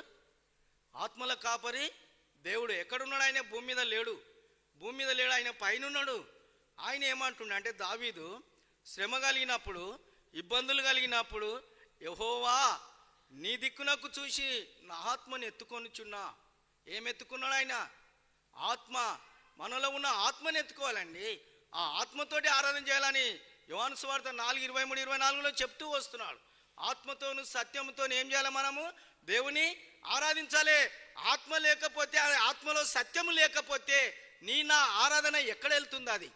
ఆత్మల కాపరి దేవుడు. ఎక్కడున్నాడు ఆయన? భూమి మీద లేడు, ఆయన పైన ఉన్నాడు. ఆయన ఏమంటున్నా అంటే దావీదు శ్రమ కలిగినప్పుడు, ఇబ్బందులు కలిగినప్పుడు యెహోవా నీ దిక్కునకు చూసి నా ఆత్మను ఎత్తుకొనిచున్నా. ఏం ఎత్తుకున్నాడు ఆయన? ఆత్మ. మనలో ఉన్న ఆత్మను ఎత్తుకోవాలండి. ఆ ఆత్మతోటి ఆరాధన చేయాలని యోహాను సువార్త 4:23-24లో చెప్తూ వస్తున్నాడు. ఆత్మతోను సత్యముతోను ఏం చేయాలి? మనము దేవుని ఆరాధించాలి. ఆత్మ లేకపోతే, ఆత్మలో సత్యము లేకపోతే నా ఆరాధన ఎక్కడ వెళ్తుంది?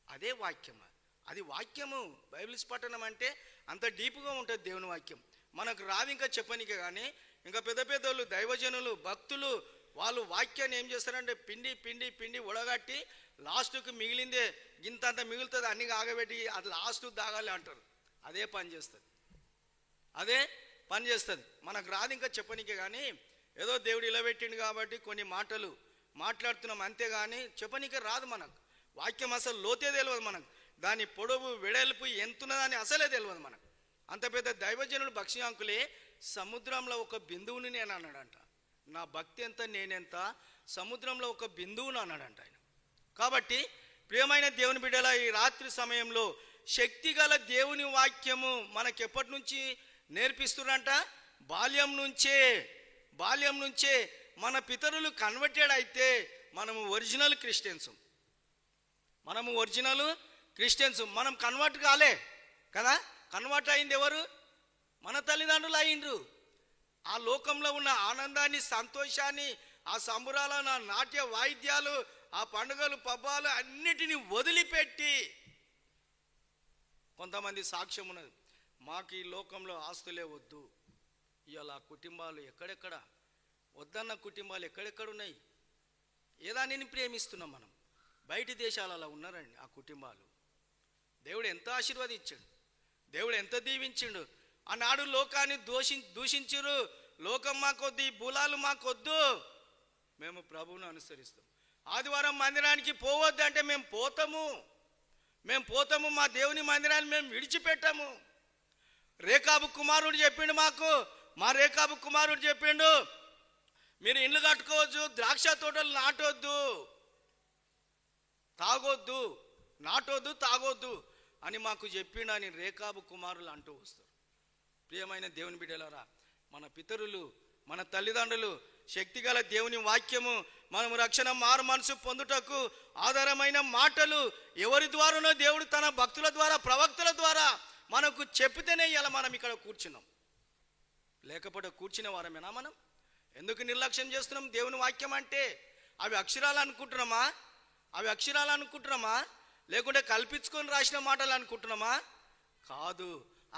అదే వాక్యం. అది వాక్యము. బైబిల్స్ పట్టణం అంటే అంత డీప్గా ఉంటుంది దేవుని వాక్యం. మనకు రాదు ఇంకా చెప్పనికే. కానీ ఇంకా పెద్ద పెద్దోళ్ళు, దైవజనులు, భక్తులు వాళ్ళు వాక్యాన్ని ఏం చేస్తారంటే పిండి ఉడగట్టి లాస్ట్కి మిగిలిందే ఇంతంత మిగులుతుంది అన్ని ఆగబెట్టి అది లాస్ట్ దాగాలి అంటారు. అదే పని చేస్తుంది. మనకు రాదు ఇంకా చెప్పనికే. కానీ ఏదో దేవుడు ఇలా పెట్టిండు కాబట్టి కొన్ని మాటలు మాట్లాడుతున్నాం అంతేగాని చెప్పనీకే రాదు మనకు. వాక్యం అసలు లోతే తెలియదు మనకు. దాని పొడవు వెడల్పు ఎంతున్నదని అసలే తెలియదు మనకు. అంత పెద్ద దైవజనుడు భక్ష్యాంకులే సముద్రంలో ఒక బిందువుని నేను అన్నాడంట. నా భక్తి ఎంత నేనెంత సముద్రంలో ఒక బిందువును అన్నాడంట ఆయన. కాబట్టి ప్రియమైన దేవుని బిడ్డల, ఈ రాత్రి సమయంలో శక్తిగల దేవుని వాక్యము మనకెప్పటి నుంచి నేర్పిస్తున్నారంట? బాల్యం నుంచే మన పితరులు కన్వర్టెడ్ అయితే మనము ఒరిజినల్ క్రిస్టియన్స్. మనం కన్వర్ట్ కాలే కదా. కన్వర్ట్ అయింది ఎవరు? మన తల్లిదండ్రులు అయిండ్రు. ఆ లోకంలో ఉన్న ఆనందాన్ని, సంతోషాన్ని, ఆ సంబురాలను, ఆ నాట్య వాయిద్యాలు, ఆ పండుగలు, పబ్బాలు అన్నిటినీ వదిలిపెట్టి కొంతమంది సాక్ష్యం ఉన్నది, మాకు ఈ లోకంలో ఆస్తులే వద్దు. ఇవాళ కుటుంబాలు ఎక్కడెక్కడ వద్దన్న కుటుంబాలు ఎక్కడెక్కడ ఉన్నాయి. ఏదానిని ప్రేమిస్తున్నాం మనం. బయటి దేశాలలో ఉన్నారండి ఆ కుటుంబాలు. దేవుడు ఎంత ఆశీర్వదించాడు, దేవుడు ఎంత దీవించిండు. ఆనాడు లోకాన్ని దూషించురు. లోకం మాకొద్దు, ఈ బులాలు మాకొద్దు, మేము ప్రభువును అనుసరిస్తాం. ఆదివారం మందిరానికి పోవద్దు అంటే మేము పోతాము. మా దేవుని మందిరాన్ని మేము విడిచిపెట్టాము. రేకాబు కుమారుడు చెప్పిండు మాకు. మా రేకాబు కుమారుడు చెప్పిండు, మీరు ఇండ్లు కట్టుకోవచ్చు, ద్రాక్ష తోటలు తాగొద్దు అని మాకు చెప్పిండు అని రేకాబు కుమారులు అంటూ వస్తారు. ప్రియమైన దేవుని బిడ్డలారా, మన పితరులు, మన తల్లిదండ్రులు శక్తిగల దేవుని వాక్యము, మనము రక్షణ మారు మనసు పొందుటకు ఆధారమైన మాటలు ఎవరి ద్వారానో దేవుడు తన భక్తుల ద్వారా, ప్రవక్తల ద్వారా మనకు చెప్తేనే ఇలా మనం ఇక్కడ కూర్చున్నాం. లేకపోతే కూర్చునే వారమేనా మనం? ఎందుకు నిర్లక్ష్యం చేస్తున్నాం దేవుని వాక్యం అంటే? అవి అక్షరాలు అనుకుంటున్నామా? లేకుంటే కల్పించుకొని రాసిన మాటలు అనుకుంటున్నామా? కాదు.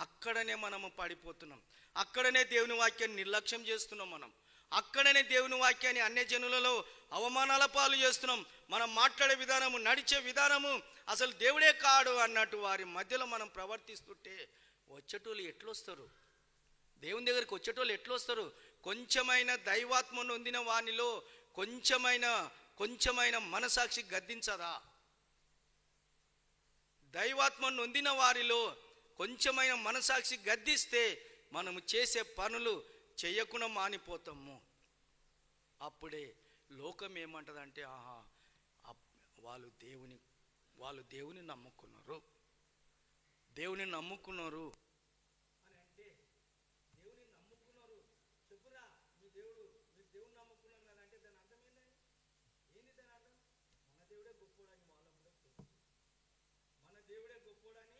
అక్కడనే మనము పడిపోతున్నాం. అక్కడనే దేవుని వాక్యాన్ని నిర్లక్ష్యం చేస్తున్నాం మనం. అక్కడనే దేవుని వాక్యాన్ని అన్య జనులలో అవమానాల పాలు చేస్తున్నాం. మనం మాట్లాడే విధానము, నడిచే విధానము అసలు దేవుడే కాడు అన్నట్టు వారి మధ్యలో మనం ప్రవర్తిస్తుంటే వచ్చేటోళ్ళు ఎట్లొస్తారు? దేవుని దగ్గరికి వచ్చేటోళ్ళు ఎట్లొస్తారు? కొంచెమైన దైవాత్మ నొందిన వానిలో కొంచెమైన మనసాక్షి గద్దించదా? దైవాత్మ నొందిన వారిలో కొంచెమైన మనసాక్షి గద్దిస్తే మనము చేసే పనులు చెయ్యకుండా మానిపోతాము. అప్పుడే లోకం ఏమంటదంటే, ఆహా వాళ్ళు దేవుని నమ్ముకున్నారు అని అంటే, దేవుని నమ్ముకున్నారు చెప్పురా, మీరు దేవుని నమ్ముకున్నారు కదా అంటే దాని అర్థం ఏంటండి? దాని అర్థం? మన దేవుడే గొప్పోడని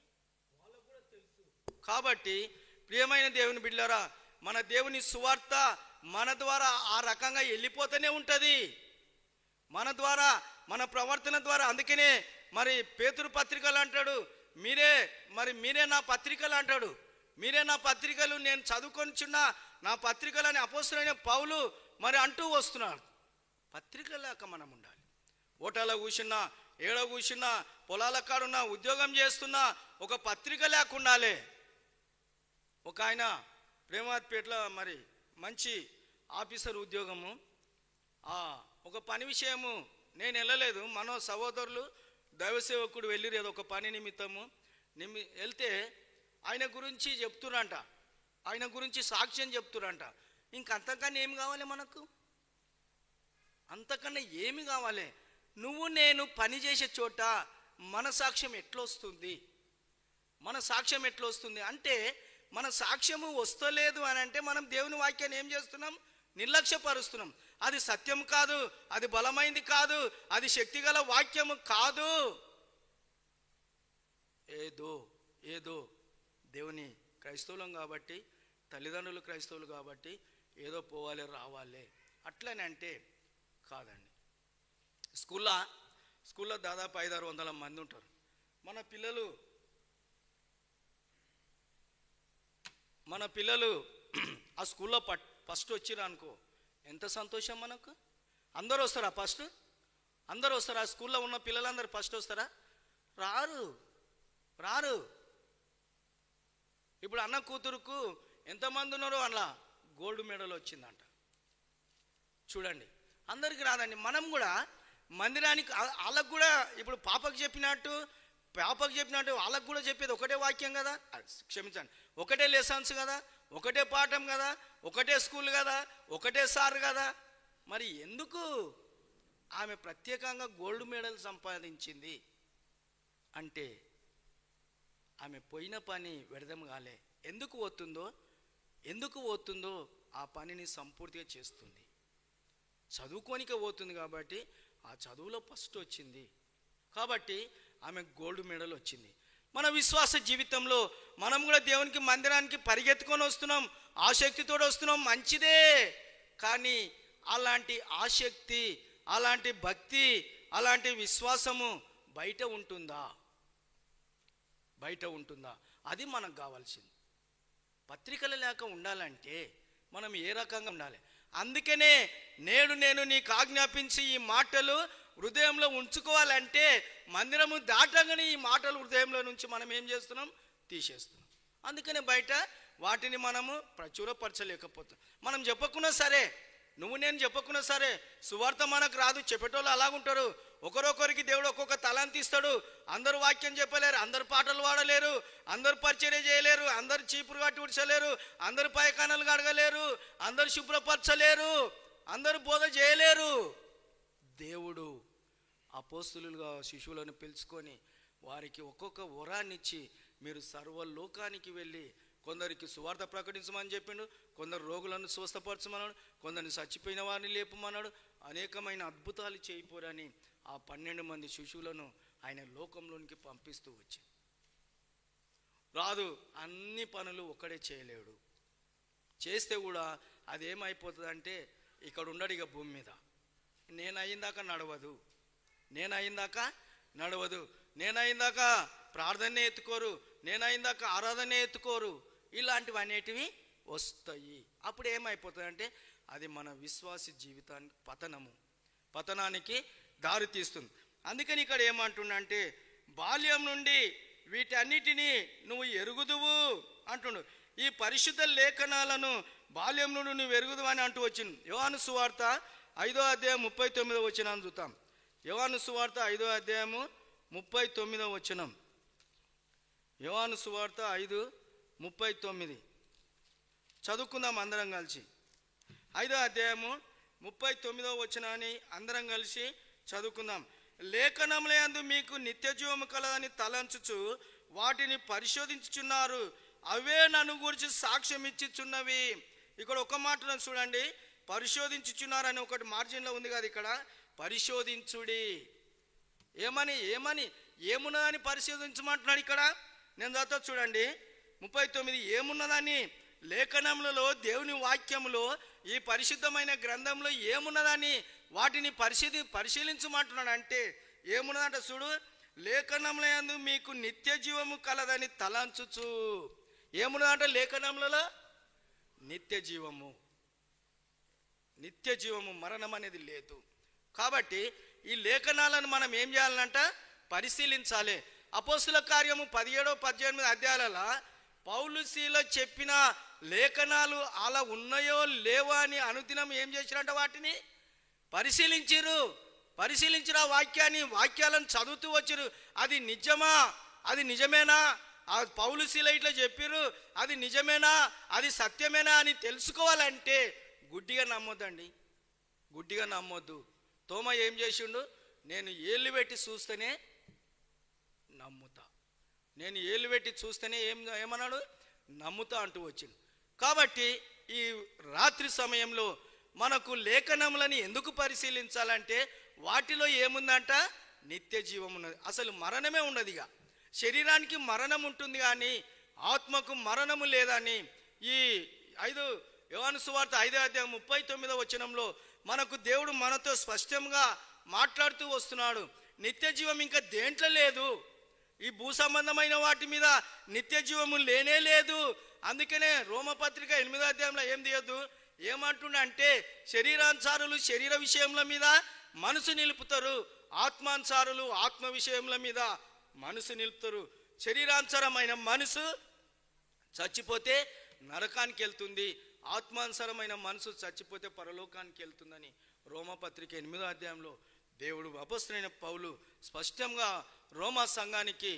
వాళ్ళకు కూడా తెలుసు. కాబట్టి ప్రియమైన దేవుని బిడ్డలారా, మన దేవుని సువార్త మన ద్వారా ఆ రకంగా వెళ్ళిపోతూనే ఉంటుంది. మన ద్వారా, మన ప్రవర్తన ద్వారా. అందుకనే మరి పేతురు పత్రికలు అంటాడు, మీరే నా పత్రికలు అంటాడు. మీరే నా పత్రికలు, నేను చదువుకొనిచున్న నా పత్రికలు అని అపోస్తలుడైన పౌలు మరి అంటూ వస్తున్నాడు. పత్రిక లేక మనం ఉండాలి. ఓటాలో కూర్చున్నా, ఏడో కూర్చున్నా, పొలాల కాడున్నా, ఉద్యోగం చేస్తున్నా ఒక పత్రిక లేకుండాలే. ఒక ఆయన ప్రేమాత్పేటలో మరి మంచి ఆఫీసర్ ఉద్యోగము, ఒక పని విషయము నేను వెళ్ళలేదు, మన సహోదరులు దైవసేవకుడు వెళ్ళిరు ఏదో ఒక పని నిమిత్తము వెళ్తే ఆయన గురించి చెప్తురంట, ఆయన గురించి సాక్ష్యం చెప్తురంట. ఇంకంతకన్నా ఏమి కావాలి మనకు? అంతకన్నా ఏమి కావాలి? నువ్వు నేను పని చేసే చోట మన సాక్ష్యం ఎట్లొస్తుంది? అంటే మన సాక్ష్యము వస్తలేదు అని అంటే మనం దేవుని వాక్యాన్ని ఏం చేస్తున్నాం? నిర్లక్ష్యపరుస్తున్నాం. అది సత్యం కాదు, అది బలమైంది కాదు, అది శక్తిగల వాక్యము కాదు. ఏదో దేవుని క్రైస్తవులం కాబట్టి, తల్లిదండ్రులు క్రైస్తవులు కాబట్టి ఏదో పోవాలి రావాలి అట్లనే అంటే కాదండి. స్కూల్లో దాదాపు 500-600 మంది ఉంటారు. మన పిల్లలు ఆ స్కూల్లో ఫస్ట్ వచ్చిరా అనుకో, ఎంత సంతోషం మనకు. అందరూ వస్తారా ఫస్ట్? అందరూ వస్తారా? స్కూల్లో ఉన్న పిల్లలందరూ ఫస్ట్ వస్తారా? రారు. ఇప్పుడు అన్న కూతురుకు ఎంతమంది ఉన్నారో అలా గోల్డ్ మెడల్ వచ్చిందంట. చూడండి, అందరికి రాదండి. మనం కూడా మందిరానికి వాళ్ళకు కూడా ఇప్పుడు పాపకు చెప్పినట్టు వాళ్ళకు కూడా చెప్పేది ఒకటే వాక్యం కదా, క్షమించండి, ఒకటే లెసన్స్ కదా, ఒకటే పాఠం కదా, ఒకటే స్కూల్ కదా, ఒకటే సార్ కదా. మరి ఎందుకు ఆమె ప్రత్యేకంగా గోల్డ్ మెడల్ సంపాదించింది అంటే ఆమె పోయిన పని వ్యర్థం కాలే. ఎందుకు పోతుందో ఆ పనిని సంపూర్తిగా చేస్తుంది. చదువుకోనికే పోతుంది కాబట్టి ఆ చదువులో ఫస్ట్ వచ్చింది కాబట్టి ఆమె గోల్డ్ మెడల్ వచ్చింది. మన విశ్వాస జీవితంలో మనం కూడా దేవునికి మందిరానికి పరిగెత్తుకొని వస్తున్నాం, ఆసక్తితో వస్తున్నాం, మంచిదే. కానీ అలాంటి ఆసక్తి, అలాంటి భక్తి, అలాంటి విశ్వాసము బయట ఉంటుందా? అది మనకు కావాల్సింది. పత్రికలు లేక ఉండాలంటే మనం ఏ రకంగా ఉండాలి? అందుకనే నేను నీకు ఆజ్ఞాపించి ఈ మాటలు హృదయంలో ఉంచుకోవాలంటే మందిరము దాటగానే ఈ మాటలు హృదయంలో నుంచి మనం ఏం చేస్తున్నాం? తీసేస్తున్నాం. అందుకనే బయట వాటిని మనము ప్రచురపరచలేకపోతాం. మనం చెప్పకున్నా సరే, నువ్వు నేను చెప్పకున్నా సరే, సువార్త మనకు రాదు, చెప్పేటోళ్ళు అలాగుంటారు. ఒకరొకరికి దేవుడు ఒక్కొక్క తలాంతి ఇస్తాడు. అందరూ వాక్యం చెప్పలేరు, అందరు పాటలు పాడలేరు, అందరు పరిచర్య చేయలేరు, అందరు చీపురు కట్టి ఉడ్చలేరు, అందరు పైకానాలు కడగలేరు, అందరు శుభ్రపరచలేరు, అందరు బోధ చేయలేరు. దేవుడు అపోస్తులుగా శిశువులను పిలుచుకొని వారికి ఒక్కొక్క వరాన్నిచ్చి మీరు సర్వలోకానికి వెళ్ళి కొందరికి సువార్త ప్రకటించమని చెప్పిండు, కొందరు రోగులను స్వస్థపరచమన్నాడు, కొందరిని చచ్చిపోయిన వారిని లేపమన్నాడు, అనేకమైన అద్భుతాలు చేయిపోరని ఆ 12 మంది శిశువులను ఆయన లోకంలోనికి పంపిస్తూ వచ్చి రాదు. అన్ని పనులు ఒక్కడే చేయలేడు. చేస్తే కూడా అదేమైపోతుందంటే ఇక్కడ ఉండడు ఇక భూమి మీద. నేను అయిందాక నడవదు, నేను అయిందాక ప్రార్థనే ఎత్తుకోరు, నేను అయిందాక ఆరాధనే ఎత్తుకోరు. ఇలాంటివి అనేటివి వస్తాయి. అప్పుడు ఏమైపోతుందంటే అది మన విశ్వాస జీవితానికి పతనానికి దారి తీస్తుంది. అందుకని ఇక్కడ ఏమంటుండంటే బాల్యం నుండి వీటన్నిటినీ నువ్వు ఎరుగుదువు అంటుండు. ఈ పరిశుద్ధ లేఖనాలను బాల్యం నుండి నువ్వు ఎరుగుదువు అని అంటూ వచ్చింది. యోహాను సువార్త 5వ అధ్యాయం 39వ వచనం చూద్దాం. యోహాను సువార్త 5వ అధ్యాయము 39వ వచనం. యోహాను సువార్త 5:39 చదువుకుందాం అందరం కలిసి. 5వ అధ్యాయము 39వ వచనాన్ని అందరం కలిసి చదువుకుందాం. లేఖనములందు మీకు నిత్యజీవము కలదని తలంచుచు వాటిని పరిశోధించుచున్నారు, అవే నన్ను గురించి సాక్ష్యం ఇచ్చిచున్నవి. ఇక్కడ ఒక మాట చూడండి, పరిశోధించుచున్నారని ఒకటి మార్జిన్లో ఉంది కదా, ఇక్కడ పరిశోధించుడి. ఏమున్నదని పరిశోధించమంటున్నాడు ఇక్కడ. నేను చదువుతా చూడండి 39. ఏమున్నదని లేఖనములలో, దేవుని వాక్యములో, ఈ పరిశుద్ధమైన గ్రంథంలో ఏమున్నదని వాటిని పరిశీలించమంటున్నాడు. అంటే ఏమున్నదంట చూడు, లేఖనములందు మీకు నిత్య జీవము కలదని తలంచుచు. ఏమున్నదంట లేఖనములలో? నిత్య జీవము, మరణం అనేది లేదు. కాబట్టి ఈ లేఖనాలను మనం ఏం చేయాలంట? పరిశీలించాలి. అపోస్తుల కార్యము 17-18 అధ్యాయాల పౌలు శీల చెప్పిన లేఖనాలు అలా ఉన్నాయో లేవో అని అనుదినం ఏం చేసిరంట? వాటిని పరిశీలించిన వాక్యాలను చదువుతూ వచ్చిరు. అది నిజమా? అది నిజమేనా? ఆ పౌలు శీల ఇట్లా చెప్పిరు, అది నిజమేనా, అది సత్యమేనా అని తెలుసుకోవాలంటే గుడ్డిగా నమ్మొద్దు. తోమ ఏం చేసిండు? నేను ఏళ్ళు పెట్టి చూస్తేనే ఏమన్నాడు? నమ్ముతా అంటూ వచ్చింది. కాబట్టి ఈ రాత్రి సమయంలో మనకు లేఖనములని ఎందుకు పరిశీలించాలంటే వాటిలో ఏముందంట? నిత్య జీవం ఉన్నది. అసలు మరణమే ఉన్నదిగా. శరీరానికి మరణం ఉంటుంది కానీ ఆత్మకు మరణము లేదని ఈ యోహాను సువార్త 5వ అధ్యాయం 39వ వచనంలో మనకు దేవుడు మనతో స్పష్టంగా మాట్లాడుతూ వస్తున్నాడు. నిత్య జీవం ఇంకా దేంట్లో లేదు. ఈ భూ సంబంధమైన వాటి మీద నిత్య జీవము లేనే లేదు. అందుకనే రోమపత్రిక 8వ అధ్యాయంలో ఏం తీయద్దు, ఏమంటుండంటే శరీరానుసారులు శరీర విషయముల మీద మనసు నిలుపుతారు, ఆత్మానుసారులు ఆత్మ విషయముల మీద మనసు నిలుపుతారు. శరీరానుసారమైన మనసు చచ్చిపోతే నరకానికి వెళ్తుంది, ఆత్మానుసారమైన మనసు చచ్చిపోతే పరలోకానికి వెళ్తుందని రోమపత్రిక 8వ అధ్యాయంలో దేవుడు అపొస్తలుడైన పౌలు స్పష్టంగా రోమా సంఘానికి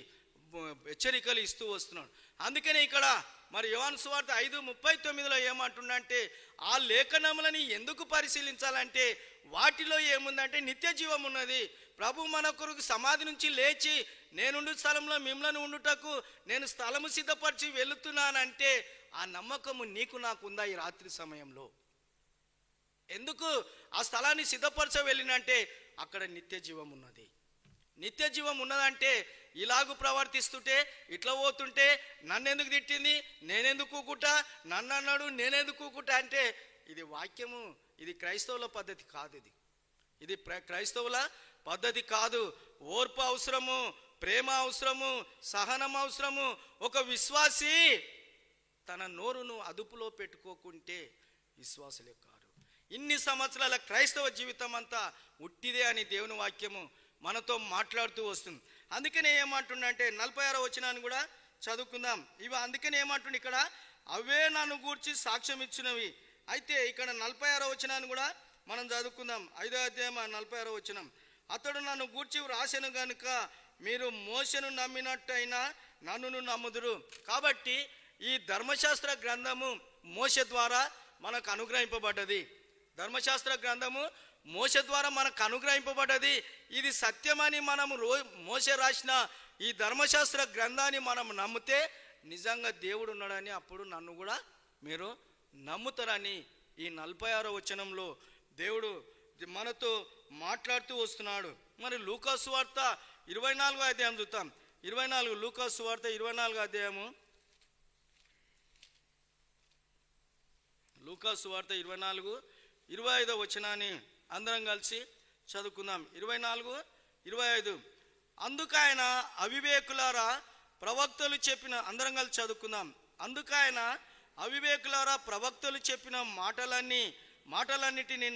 హెచ్చరికలు ఇస్తూ వస్తున్నాడు. అందుకనే ఇక్కడ మరి యోహాను సువార్త 5:39 ఏమంటుందంటే ఆ లేఖనములని ఎందుకు పరిశీలించాలంటే వాటిలో ఏముందంటే నిత్య జీవం ఉన్నది. ప్రభు మన కొరకు సమాధి నుంచి లేచి నేనుండు స్థలంలో మిమ్మల్ని ఉండుటకు నేను స్థలము సిద్ధపరిచి వెళుతున్నానంటే ఆ నమ్మకము నీకు నాకు ఉందా ఈ రాత్రి సమయంలో? ఎందుకు ఆ స్థలాన్ని సిద్ధపరచ వెళ్ళినంటే అక్కడ నిత్య జీవం ఉన్నది. నిత్య జీవం ఉన్నదంటే ఇలాగూ ప్రవర్తిస్తుంటే ఇట్లా పోతుంటే నన్నెందుకు తిట్టింది, నేనెందుకు కూకుటా, నన్ను అన్నాడు నేనెందుకు కూకుటా అంటే ఇది వాక్యము, ఇది క్రైస్తవుల పద్ధతి కాదు. ఇది క్రైస్తవుల పద్ధతి కాదు. ఓర్పు అవసరము, ప్రేమ అవసరము, సహనం అవసరము. ఒక విశ్వాసి తన నోరును అదుపులో పెట్టుకోకుంటే విశ్వాసులే కాదు. ఇన్ని సంవత్సరాల క్రైస్తవ జీవితం అంతా ఉట్టిదే అని దేవుని వాక్యము మనతో మాట్లాడుతూ వస్తుంది. అందుకనే ఏమంటుండంటే 46వ వచనాన్ని కూడా చదువుకుందాం. అందుకనే ఏమంటుండే ఇక్కడ, అవే నన్ను గూర్చి సాక్ష్యం ఇచ్చినవి. అయితే ఇక్కడ 46వ వచనాన్ని కూడా మనం చదువుకుందాం. 5వ అధ్యాయం 46వ వచనం. అతడు నన్ను గూర్చి వ్రాసెను గనుక మీరు మోషెను నమ్మినట్టయినా నన్నును నమ్ముదురు. కాబట్టి ఈ ధర్మశాస్త్ర గ్రంథము మోషే ద్వారా మనకు అనుగ్రహింపబడ్డది. ధర్మశాస్త్ర గ్రంథము మోషే ద్వారా మనకు అనుగ్రహింపబడ్డది. ఇది సత్యమని మనము మోషే రాసిన ఈ ధర్మశాస్త్ర గ్రంథాన్ని మనం నమ్మితే నిజంగా దేవుడు ఉన్నాడని అప్పుడు నన్ను కూడా మీరు నమ్ముతారని ఈ 46వ వచనంలో దేవుడు మనతో మాట్లాడుతూ వస్తున్నాడు. మరి లూకాసు వార్త 24వ అధ్యాయం చూద్దాం. 24 లూకాసు వార్త 24వ అధ్యాయము. లూకాసు వార్త 24:25 వచనాన్ని అందరం కలిసి చదువుకుందాం. 24:25. అందుకైన అవివేకులారా ప్రవక్తలు చెప్పిన, అందరం కలిసి చదువుకుందాం. అందుకైన అవివేకులారా ప్రవక్తలు చెప్పిన మాటలన్నిటిని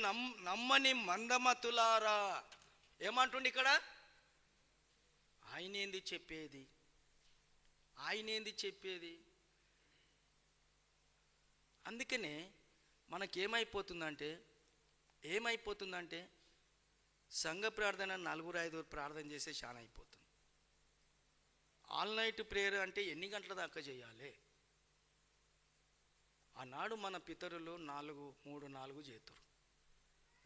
నమ్మని మందమతులారా. ఏమంటుండి ఇక్కడ? ఆయనేంది చెప్పేది? అందుకనే మనకేమైపోతుందంటే సంఘ ప్రార్థన 4-5 ప్రార్థన చేస్తే చాలా అయిపోతుంది. ఆల్ నైట్ ప్రేయర్ అంటే ఎన్ని గంటల దాకా చేయాలి? ఆనాడు మన పితరులు 3-4 చేస్తారు.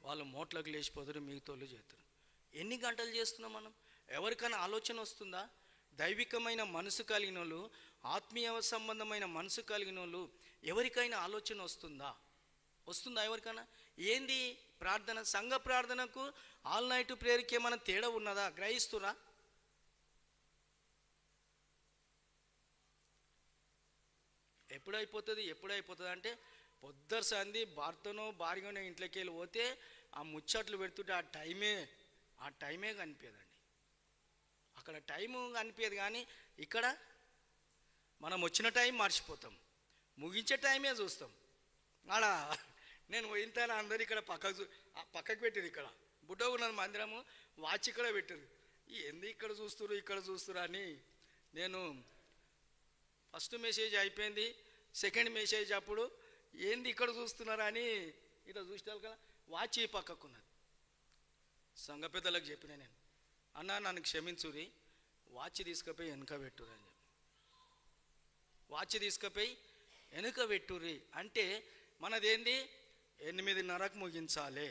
వాళ్ళు మోట్లకు లేచిపోతారు, మిగతాళ్ళు చేస్తారు. ఎన్ని గంటలు చేస్తున్నాం మనం? ఎవరికైనా ఆలోచన వస్తుందా? దైవికమైన మనసు కలిగిన వాళ్ళు, ఆత్మీయ సంబంధమైన మనసు కలిగిన వాళ్ళు ఎవరికైనా ఆలోచన వస్తుందా ఎవరికైనా? ఏంది ప్రార్థన? సంఘ ప్రార్థనకు ఆల్ నైట్ ప్రేయర్కి ఏమైనా తేడా ఉన్నదా? గ్రహిస్తురా? ఎప్పుడైపోతుంది అంటే పొద్దరు సంది భర్తనో భార్యనో ఇంట్లోకి వెళ్ళి పోతే ఆ ముచ్చట్లు పెడుతుంటే ఆ టైమే కనిపించదండి. అక్కడ టైము కనిపించదు. కానీ ఇక్కడ మనం వచ్చిన టైం మర్చిపోతాం, ముగించే టైమే చూస్తాం. ఆడ నేను పోయిన అందరు ఇక్కడ పక్కకు పెట్టారు. ఇక్కడ బుడ్డ ఉన్నది మందిరము, వాచ్ ఇక్కడ పెట్టారు. ఏంది ఇక్కడ చూస్తురు అని నేను ఫస్ట్ మెసేజ్ అయిపోయింది, సెకండ్ మెసేజ్ అప్పుడు ఏంది ఇక్కడ చూస్తున్నారని ఇట్లా చూసినారు కదా, వాచ్ ఈ పక్కకున్నది. సంఘ పెద్దలకు చెప్పిన నేను, అన్నా నన్ను క్షమించురి, వాచ్ తీసుకుపోయి వెనుక పెట్టుర్రి అని చెప్పి. వాచ్ తీసుకుపోయి వెనుక పెట్టుర్రి అంటే మనదేంది 8:30కు ముగించాలి,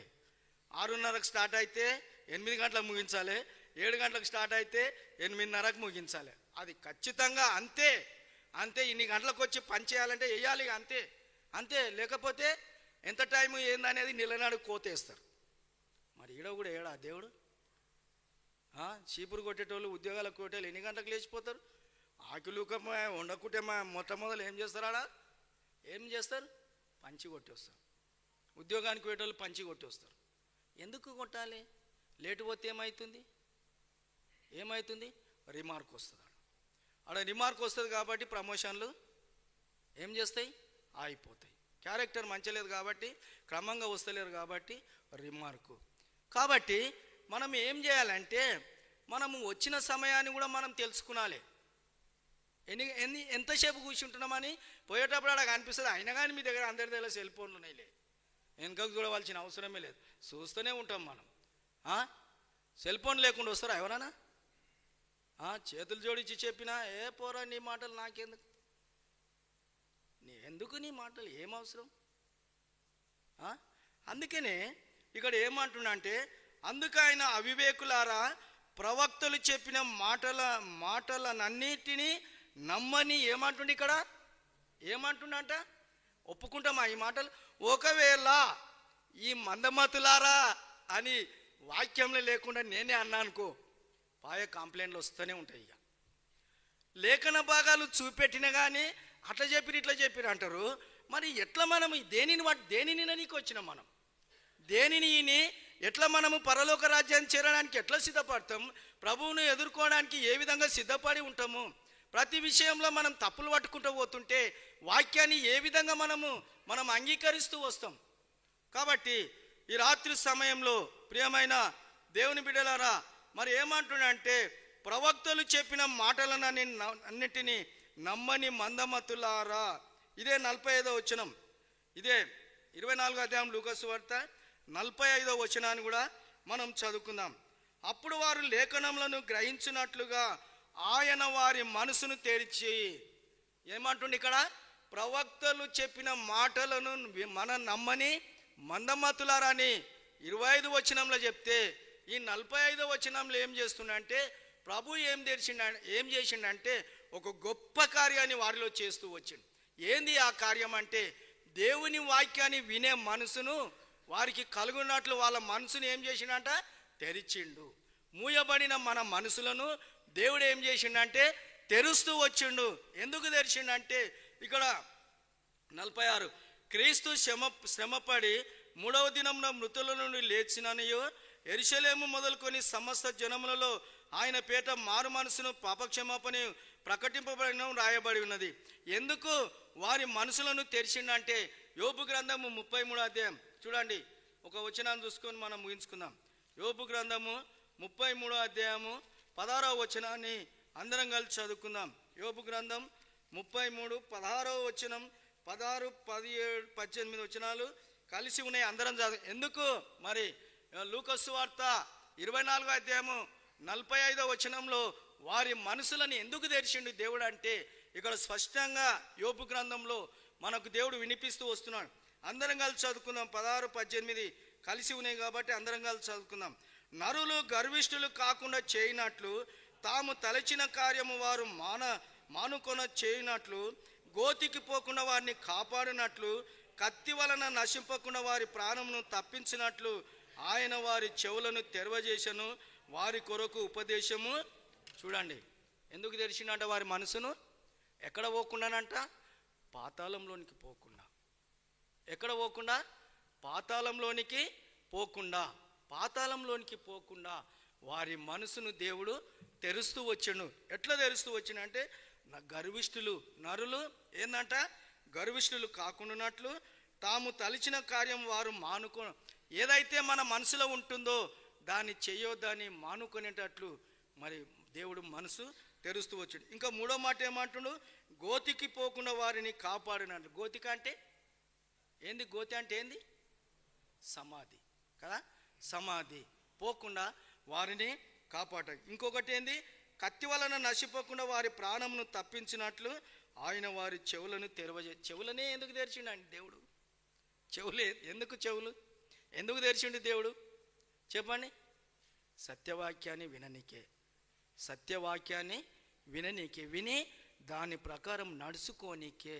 6:30కు స్టార్ట్ అయితే 8 గంటలకు ముగించాలి, 7 గంటలకు స్టార్ట్ అయితే 8:30కు ముగించాలి. అది ఖచ్చితంగా అంతే. ఇన్ని గంటలకు వచ్చి పని చేయాలంటే వేయాలి అంతే. లేకపోతే ఎంత టైము ఏందనేది నిలనాడు కోతేస్తారు. మరి ఈడ కూడా ఏడా దేవుడు? చీపురు కొట్టేటోళ్ళు, ఉద్యోగాలకు కొట్టేళ్ళు ఎన్ని గంటలకు లేచిపోతారు? ఆకులుక వండకుంటే మొట్టమొదలు ఏం చేస్తారు? పంచి కొట్టి వస్తారు. ఉద్యోగానికి పోయేటోళ్ళు పంచి కొట్టి వస్తారు. ఎందుకు కొట్టాలి? లేటు పోతే ఏమవుతుంది? రిమార్క్ వస్తుంది. ఆడ రిమార్క్ వస్తుంది కాబట్టి ప్రమోషన్లు ఏం చేస్తాయి? ఆగిపోతాయి. క్యారెక్టర్ మంచిలేదు కాబట్టి, క్రమంగా వస్తలేరు కాబట్టి రిమార్కు. కాబట్టి మనం ఏం చేయాలంటే మనము వచ్చిన సమయాన్ని కూడా మనం తెలుసుకునాలి. ఎంతసేపు కూర్చుంటున్నామని పోయేటప్పుడు అక్కడ కనిపిస్తుంది. అయినా కానీ మీ దగ్గర అందరి దగ్గర సెల్ ఫోన్లు ఉన్నాయిలే, వెనకకు చూడవలసిన అవసరమే లేదు, చూస్తూనే ఉంటాం మనం. సెల్ ఫోన్ లేకుండా వస్తారా ఎవరైనా? చేతులు జోడించి చెప్పినా ఏ పోరా నీ మాటలు నాకెందుకు, నీ మాటలు ఏం అవసరం? అందుకనే ఇక్కడ ఏమంటున్నా అంటే, అందుకు ఆయన అవివేకులారా ప్రవక్తలు చెప్పిన మాటలనన్నిటినీ నమ్మని ఏమంటుండే, ఇక్కడ ఏమంటుండంట, ఒప్పుకుంటామా ఈ మాటలు? ఒకవేళ ఈ మందమతులారా అని వాక్యంలో లేకుండా నేనే అన్నా అనుకో, పాయ కంప్లైంట్లు వస్తూనే ఉంటాయి. ఇక లేఖన భాగాలు చూపెట్టినా కానీ అట్లా చెప్పిరు ఇట్లా చెప్పిరు అంటారు. మరి ఎట్లా మనం దేనిని నీకు వచ్చినాం, మనం దేనిని ఎట్లా మనము పరలోక రాజ్యాన్ని చేరడానికి ఎట్లా సిద్ధపడతాం, ప్రభువును ఎదుర్కోవడానికి ఏ విధంగా సిద్ధపడి ఉంటాము, ప్రతి విషయంలో మనం తప్పులు పట్టుకుంటూ పోతుంటే వాక్యాన్ని ఏ విధంగా మనం అంగీకరిస్తూ వస్తాం. కాబట్టి ఈ రాత్రి సమయంలో ప్రియమైన దేవుని బిడ్డలారా, మరి ఏమంటున్నాడంటే, ప్రవక్తలు చెప్పిన మాటలను అన్నిటినీ నమ్మని మందమతులారా. ఇదే 45వ వచనం, ఇదే 24వ అధ్యాయం లూకాసు వార్త 45వ వచనాన్ని కూడా మనం చదువుకుందాం. అప్పుడు వారు లేఖనములను గ్రహించినట్లుగా ఆయన వారి మనసును తెరిచి, ఏమంటుండే ఇక్కడ, ప్రవక్తలు చెప్పిన మాటలను మనం నమ్మని మందమతులారని 25వ వచనంలో చెప్తే, ఈ 45వ వచనంలో ఏం చేస్తుండంటే, ప్రభు ఏం చేసిండంటే ఒక గొప్ప కార్యాన్ని వారిలో చేస్తూ వచ్చిండు. ఏంది ఆ కార్యం అంటే, దేవుని వాక్యాన్ని వినే మనసును వారికి కలుగున్నట్లు వాళ్ళ మనసును ఏం చేసిండంట, తెరిచిండు. మూయబడిన మన మనసులను దేవుడు ఏం చేసిండంటే తెరుస్తూ వచ్చిండు. ఎందుకు తెరిచిండంటే, ఇక్కడ 46, క్రీస్తు శ్రమపడి 3వ దినమున మృతుల నుండి లేచిననియో, యెరూషలేము మొదలుకొని సమస్త జనములలో ఆయన పేట మారు మనసును పాపక్షమాపణ ప్రకటింపబడిన రాయబడి ఉన్నది. ఎందుకు వారి మనసులను తెరిచిండంటే, యోబు గ్రంథము 33వ అధ్యాయం చూడండి, ఒక వచనాన్ని చూసుకొని మనం ముగించుకుందాం. యోబు గ్రంథము 33వ అధ్యాయము 16వ వచనాన్ని అందరం కలిసి చదువుకుందాం. యోబు గ్రంథం 33, 16వ వచనం, 16, 17, 18 వచనాలు కలిసి ఉన్నాయి, అందరం చదువు. ఎందుకు మరి లూకాసు వార్త 24వ అధ్యాయము 45వ వచనంలో వారి మనసులను ఎందుకు తెరిచిండు దేవుడు అంటే, ఇక్కడ స్పష్టంగా యోబు గ్రంథంలో మనకు దేవుడు వినిపిస్తూ వస్తున్నాడు. అందరం కలిసి చదువుకుందాం. 16, 18 కలిసి ఉన్నాయి కాబట్టి అందరం కలిసి చదువుకుందాం. నరులు గర్విష్ఠులు కాకుండా చేయనట్లు, తాము తలచిన కార్యము వారు మానుకొన చేయనట్లు, గోతికి పోకుండా వారిని కాపాడినట్లు, కత్తి వలన నశింపకుండా వారి ప్రాణమును తప్పించినట్లు ఆయన వారి చెవులను తెరవజేసను, వారి కొరకు ఉపదేశము. చూడండి ఎందుకు తెరిచినట్ట వారి మనసును, ఎక్కడ పోకుండానంట, పాతాళంలోనికి పోకుండా. ఎక్కడ పోకుండా, పాతాళంలోనికి పోకుండా వారి మనసును దేవుడు తెరుస్తూ వచ్చాడు. ఎట్లా తెరుస్తూ వచ్చినంటే, గర్విష్ఠులు నరులు ఏందంట, గర్విష్ఠులు కాకుండానట్లు, తాము తలిచిన కార్యం వారు ఏదైతే మన మనసులో ఉంటుందో దాన్ని చేయొద్దని మానుకునేటట్లు మరి దేవుడు మనసు తెరుస్తూ వచ్చాడు. ఇంకా 3వ మాట ఏమంటుడు, గోతికి పోకుండా వారిని కాపాడినట్లు. గోతిక అంటే ఏంది? గోతి అంటే ఏంది? సమాధి కదా, సమాధి పోకుండా వారిని కాపాడ. ఇంకొకటి ఏంది, కత్తి వలన నశిపోకుండా వారి ప్రాణమును తప్పించినట్లు ఆయన వారి చెవులను చెవులనే ఎందుకు తెరిచిండు అండి దేవుడు? ఎందుకు తెరిచిండు దేవుడు చెప్పండి? సత్యవాక్యాన్ని విననీకే, విని దాని ప్రకారం నడుచుకోనికే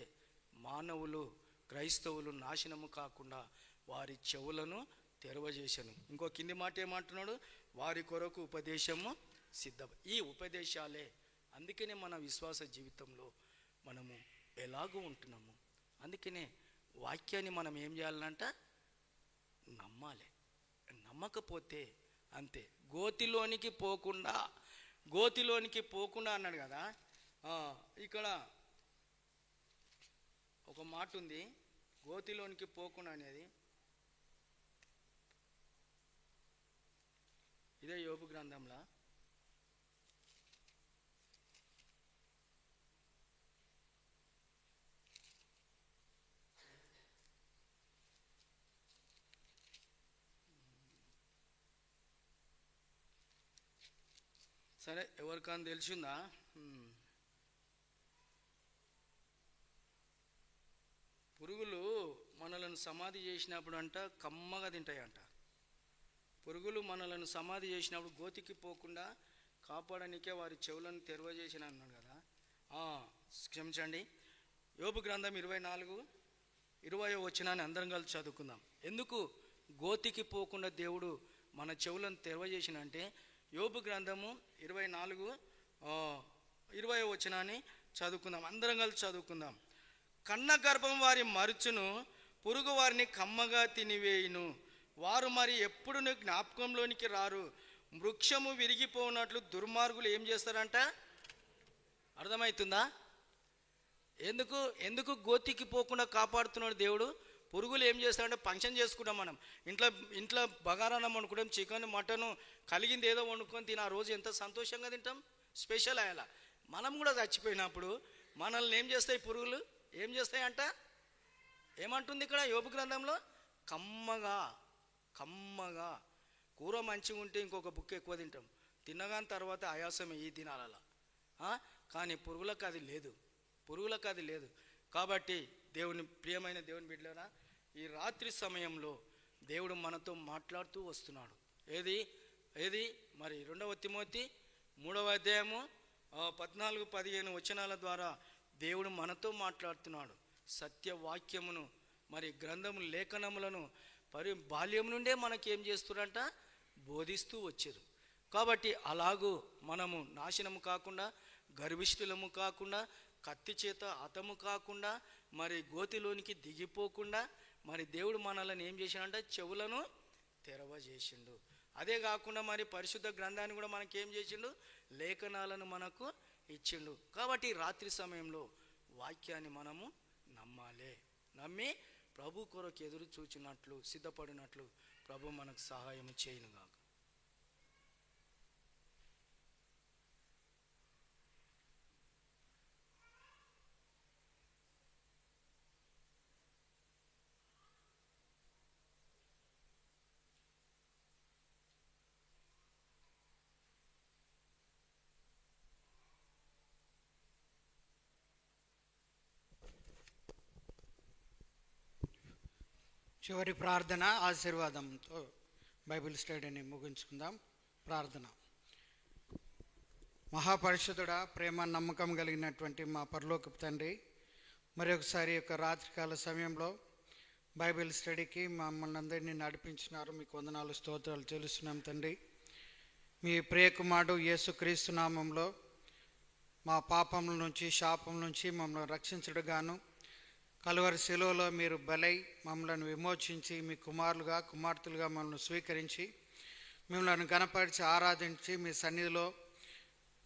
మానవులు క్రైస్తవులు నాశనము కాకుండా వారి చెవులను తెరవజేశాను. ఇంకో కింది మాట ఏమంటున్నాడు, వారి కొరకు ఉపదేశము సిద్ధం. ఈ ఉపదేశాలే, అందుకనే మన విశ్వాస జీవితంలో మనము ఎలాగూ ఉంటున్నాము. అందుకనే వాక్యాన్ని మనం ఏం చేయాలంట, నమ్మాలి. నమ్మకపోతే అంతే. గోతిలోనికి పోకుండా అన్నాడు కదా. ఇక్కడ ఒక మాట ఉంది, గోతిలోనికి పోకుండా అనేది. ఇదే యోబు గ్రంథంలో సరే, ఎవరికైనా తెలిసిందా? పురుగులు మనలను సమాధి చేసినప్పుడు అంట కమ్మగా తింటాయంట. పురుగులు మనలను సమాధి చేసినప్పుడు గోతికి పోకుండా కాపాడనికే వారి చెవులను తెరవజేసిన అన్నాడు కదా. క్షమించండి, యోబు గ్రంథం 24:20 వచనాన్ని అందరం కలిసి చదువుకుందాం. ఎందుకు గోతికి పోకుండా దేవుడు మన చెవులను తెరవజేసిన అంటే, యోబు గ్రంథము 24:20 వచనాన్ని చదువుకుందాం, అందరం కలిసి చదువుకుందాం. కన్న గర్భం వారి మరుచును, పురుగు వారిని కమ్మగా తినివేయును, వారు మరి ఎప్పుడు జ్ఞాపకంలోనికి రారు. వృక్షము విరిగిపోనట్లు దుర్మార్గులు ఏం చేస్తారంట? అర్థమవుతుందా? ఎందుకు గోతికి పోకుండా కాపాడుతున్నాడు దేవుడు? పురుగులు ఏం చేస్తారంటే, ఫంక్షన్ చేసుకుంటాం మనం ఇంట్లో బగారాన్నం వండుకుంటాం, చికెన్ మటన్ కలిగింది ఏదో వండుకొని తిని ఆ రోజు ఎంత సంతోషంగా తింటాం, స్పెషల్ అయ్యేలా. మనం కూడా చచ్చిపోయినప్పుడు మనల్ని ఏం చేస్తాయి పురుగులు? ఏం చేస్తాయంట? ఏమంటుంది ఇక్కడ యోబు గ్రంథంలో? కమ్మగా. కూర మంచిగా ఉంటే ఇంకొక బుక్ ఎక్కువ తింటాం, తిన్నగాని తర్వాత ఆయాసం ఈ తినాలలా. కానీ పురుగులకు అది లేదు. కాబట్టి ప్రియమైన దేవుని బిడ్డలారా, ఈ రాత్రి సమయంలో దేవుడు మనతో మాట్లాడుతూ వస్తున్నాడు. ఏది మరి 2వ తిమోతి 3వ అధ్యాయము 14-15 వచనాల ద్వారా దేవుడు మనతో మాట్లాడుతున్నాడు. సత్యవాక్యమును మరి గ్రంథము లేఖనములను బాల్యం నుండే మనకేం చేస్తున్నారంట? బోధిస్తూ వచ్చారు. కాబట్టి అలాగూ మనము నాశనము కాకుండా, గర్విష్ఠులము కాకుండా, కత్తి చేత హతము కాకుండా, మరి గోతిలోనికి దిగిపోకుండా మరి దేవుడు మనల్ని ఏం చేశాడంటే చెవులను తెరవజేసిండు. అదే కాకుండా మరి పరిశుద్ధ గ్రంథాన్ని కూడా మనకేం చేసిండు? లేఖనాలను మనకు ఇచ్చిండు. కాబట్టి రాత్రి సమయంలో వాక్యాన్ని మనము నమ్మి ప్రభు కొరకు ఎదురు చూచినట్లు, సిద్ధపడినట్లు ప్రభు మనకు సహాయం చేయనుగాక. చివరి ప్రార్థన ఆశీర్వాదంతో బైబిల్ స్టడీని ముగించుకుందాం. ప్రార్థన. మహాపరిశుద్ధుడా, ప్రేమ నమ్మకం కలిగినటువంటి మా పరలోకపు తండ్రి, మరి ఒకసారి యొక్క రాత్రికాల సమయంలో బైబిల్ స్టడీకి మమ్మల్ని అందరినీ నడిపించినారు. మీకు వందనాలు, స్తోత్రాలు చెల్లిస్తున్నాం తండ్రి. మీ ప్రియకుమారుడు యేసుక్రీస్తు నామంలో మా పాపముల నుంచి, శాపం నుంచి మమ్మల్ని రక్షించడుగాను కలువరి శిలువలో మీరు బలై మమ్మల్ని విమోచించి మీ కుమారులుగా, కుమార్తెలుగా మమ్మల్ని స్వీకరించి మిమ్మల్ని గణపరిచి ఆరాధించి మీ సన్నిధిలో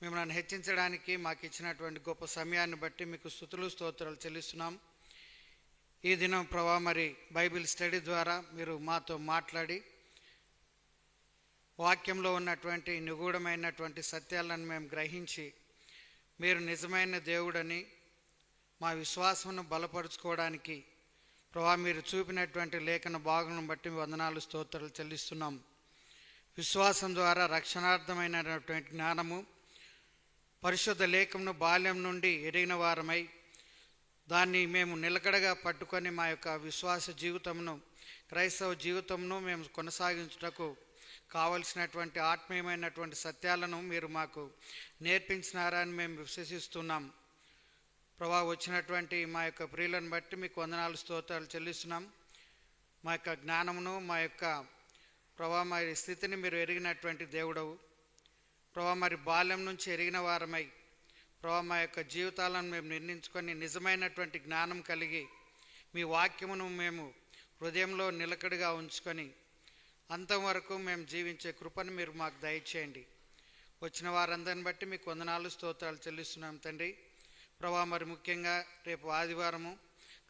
మిమ్మల్ని హెచ్చించడానికి మాకు ఇచ్చినటువంటి గొప్ప సమయాన్ని బట్టి మీకు స్తుతులు, స్తోత్రాలు చెల్లిస్తున్నాం. ఈ దినం ప్రభా మరి బైబిల్ స్టడీ ద్వారా మీరు మాతో మాట్లాడి వాక్యంలో ఉన్నటువంటి నిగూఢమైనటువంటి సత్యాలను మేము గ్రహించి మీరు నిజమైన దేవుడని మా విశ్వాసమును బలపరుచుకోవడానికి ప్రభా మీరు చూపినటువంటి లేఖన భాగం బట్టి వందనాలు, స్తోత్రాలు చెల్లిస్తున్నాం. విశ్వాసం ద్వారా రక్షణార్థమైనటువంటి జ్ఞానము, పరిశుద్ధ లేఖమును బాల్యం నుండి ఎరిగిన వారమై దాన్ని మేము నిలకడగా పట్టుకొని మా యొక్క విశ్వాస జీవితమును, క్రైస్తవ జీవితమును మేము కొనసాగించుటకు కావలసినటువంటి ఆత్మీయమైనటువంటి సత్యాలను మీరు మాకు నేర్పించినారని మేము విశ్వసిస్తున్నాం. ప్రభా వచ్చినటువంటి మా యొక్క ప్రియులను బట్టి మీకు వందనాలు, స్తోత్రాలు చెల్లిస్తున్నాం. మా యొక్క జ్ఞానమును, మా యొక్క ప్రభా మరి స్థితిని మీరు ఎరిగినటువంటి దేవుడవు ప్రభా. మరి బాల్యం నుంచి ఎరిగిన వారమై ప్రభా మా యొక్క జీవితాలను మేము నిర్ణయించుకొని నిజమైనటువంటి జ్ఞానం కలిగి మీ వాక్యమును మేము హృదయంలో నిలకడగా ఉంచుకొని అంతవరకు మేము జీవించే కృపను మీరు మాకు దయచేయండి. వచ్చిన వారందరిని బట్టి మీకు వందనాలు, స్తోత్రాలు చెల్లిస్తున్నాం తండ్రి. ప్రభా మరి ముఖ్యంగా రేపు ఆదివారము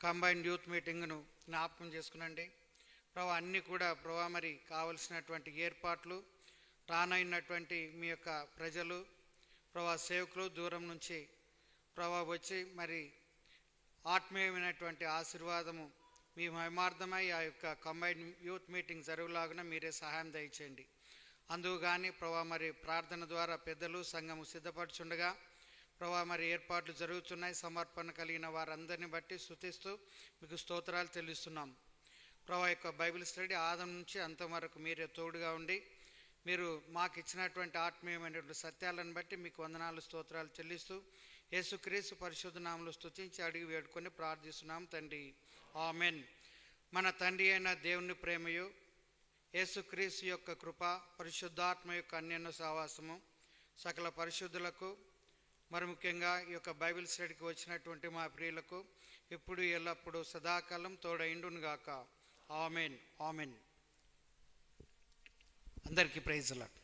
కంబైన్డ్ యూత్ మీటింగ్ను జ్ఞాపకం చేసుకునండి ప్రభా. అన్నీ కూడా ప్రభా మరి కావలసినటువంటి ఏర్పాట్లు, రానైనటువంటి మీ యొక్క ప్రజలు ప్రభా, సేవకులు దూరం నుంచి ప్రభా వచ్చి మరి ఆత్మీయమైనటువంటి ఆశీర్వాదము మీ మహిమార్థమై ఆ యొక్క కంబైన్డ్ యూత్ మీటింగ్ జరుగులాగున మీరే సహాయం దయచేయండి. అందుకు కానీ ప్రభా మరి ప్రార్థన ద్వారా పెద్దలు సంఘము సిద్ధపరచుండగా ప్రభా మరి ఏర్పాట్లు జరుగుతున్నాయి. సమర్పణ కలిగిన వారందరిని బట్టి స్తుతిస్తూ మీకు స్తోత్రాలు చెల్లిస్తున్నాం. ప్రభా యొక్క బైబిల్ స్టడీ ఆది నుంచి అంతం వరకు మీరే తోడుగా ఉండి మీరు మాకు ఇచ్చినటువంటి ఆత్మీయమైనటువంటి సత్యాలను బట్టి మీకు వందనాలు స్తోత్రాలు చెల్లిస్తూ యేసుక్రీస్తు పరిశుద్ధ నామములో స్తుతించి అడిగి వేడుకొని ప్రార్థిస్తున్నాం తండ్రి, ఆమెన్. మన తండ్రి అయిన దేవుని ప్రేమయు యేసుక్రీస్తు యొక్క కృప పరిశుద్ధాత్మ యొక్క అన్యోన్య సహవాసము సకల పరిశుద్ధులకు మరి ముఖ్యంగా ఈ యొక్క బైబిల్ స్టడీకి వచ్చినటువంటి మా ప్రియులకు ఇప్పుడు ఎల్లప్పుడూ సదాకాలం తోడైండును గాక. Amen, amen. అందరికీ ప్రైజ్ లార్డ్.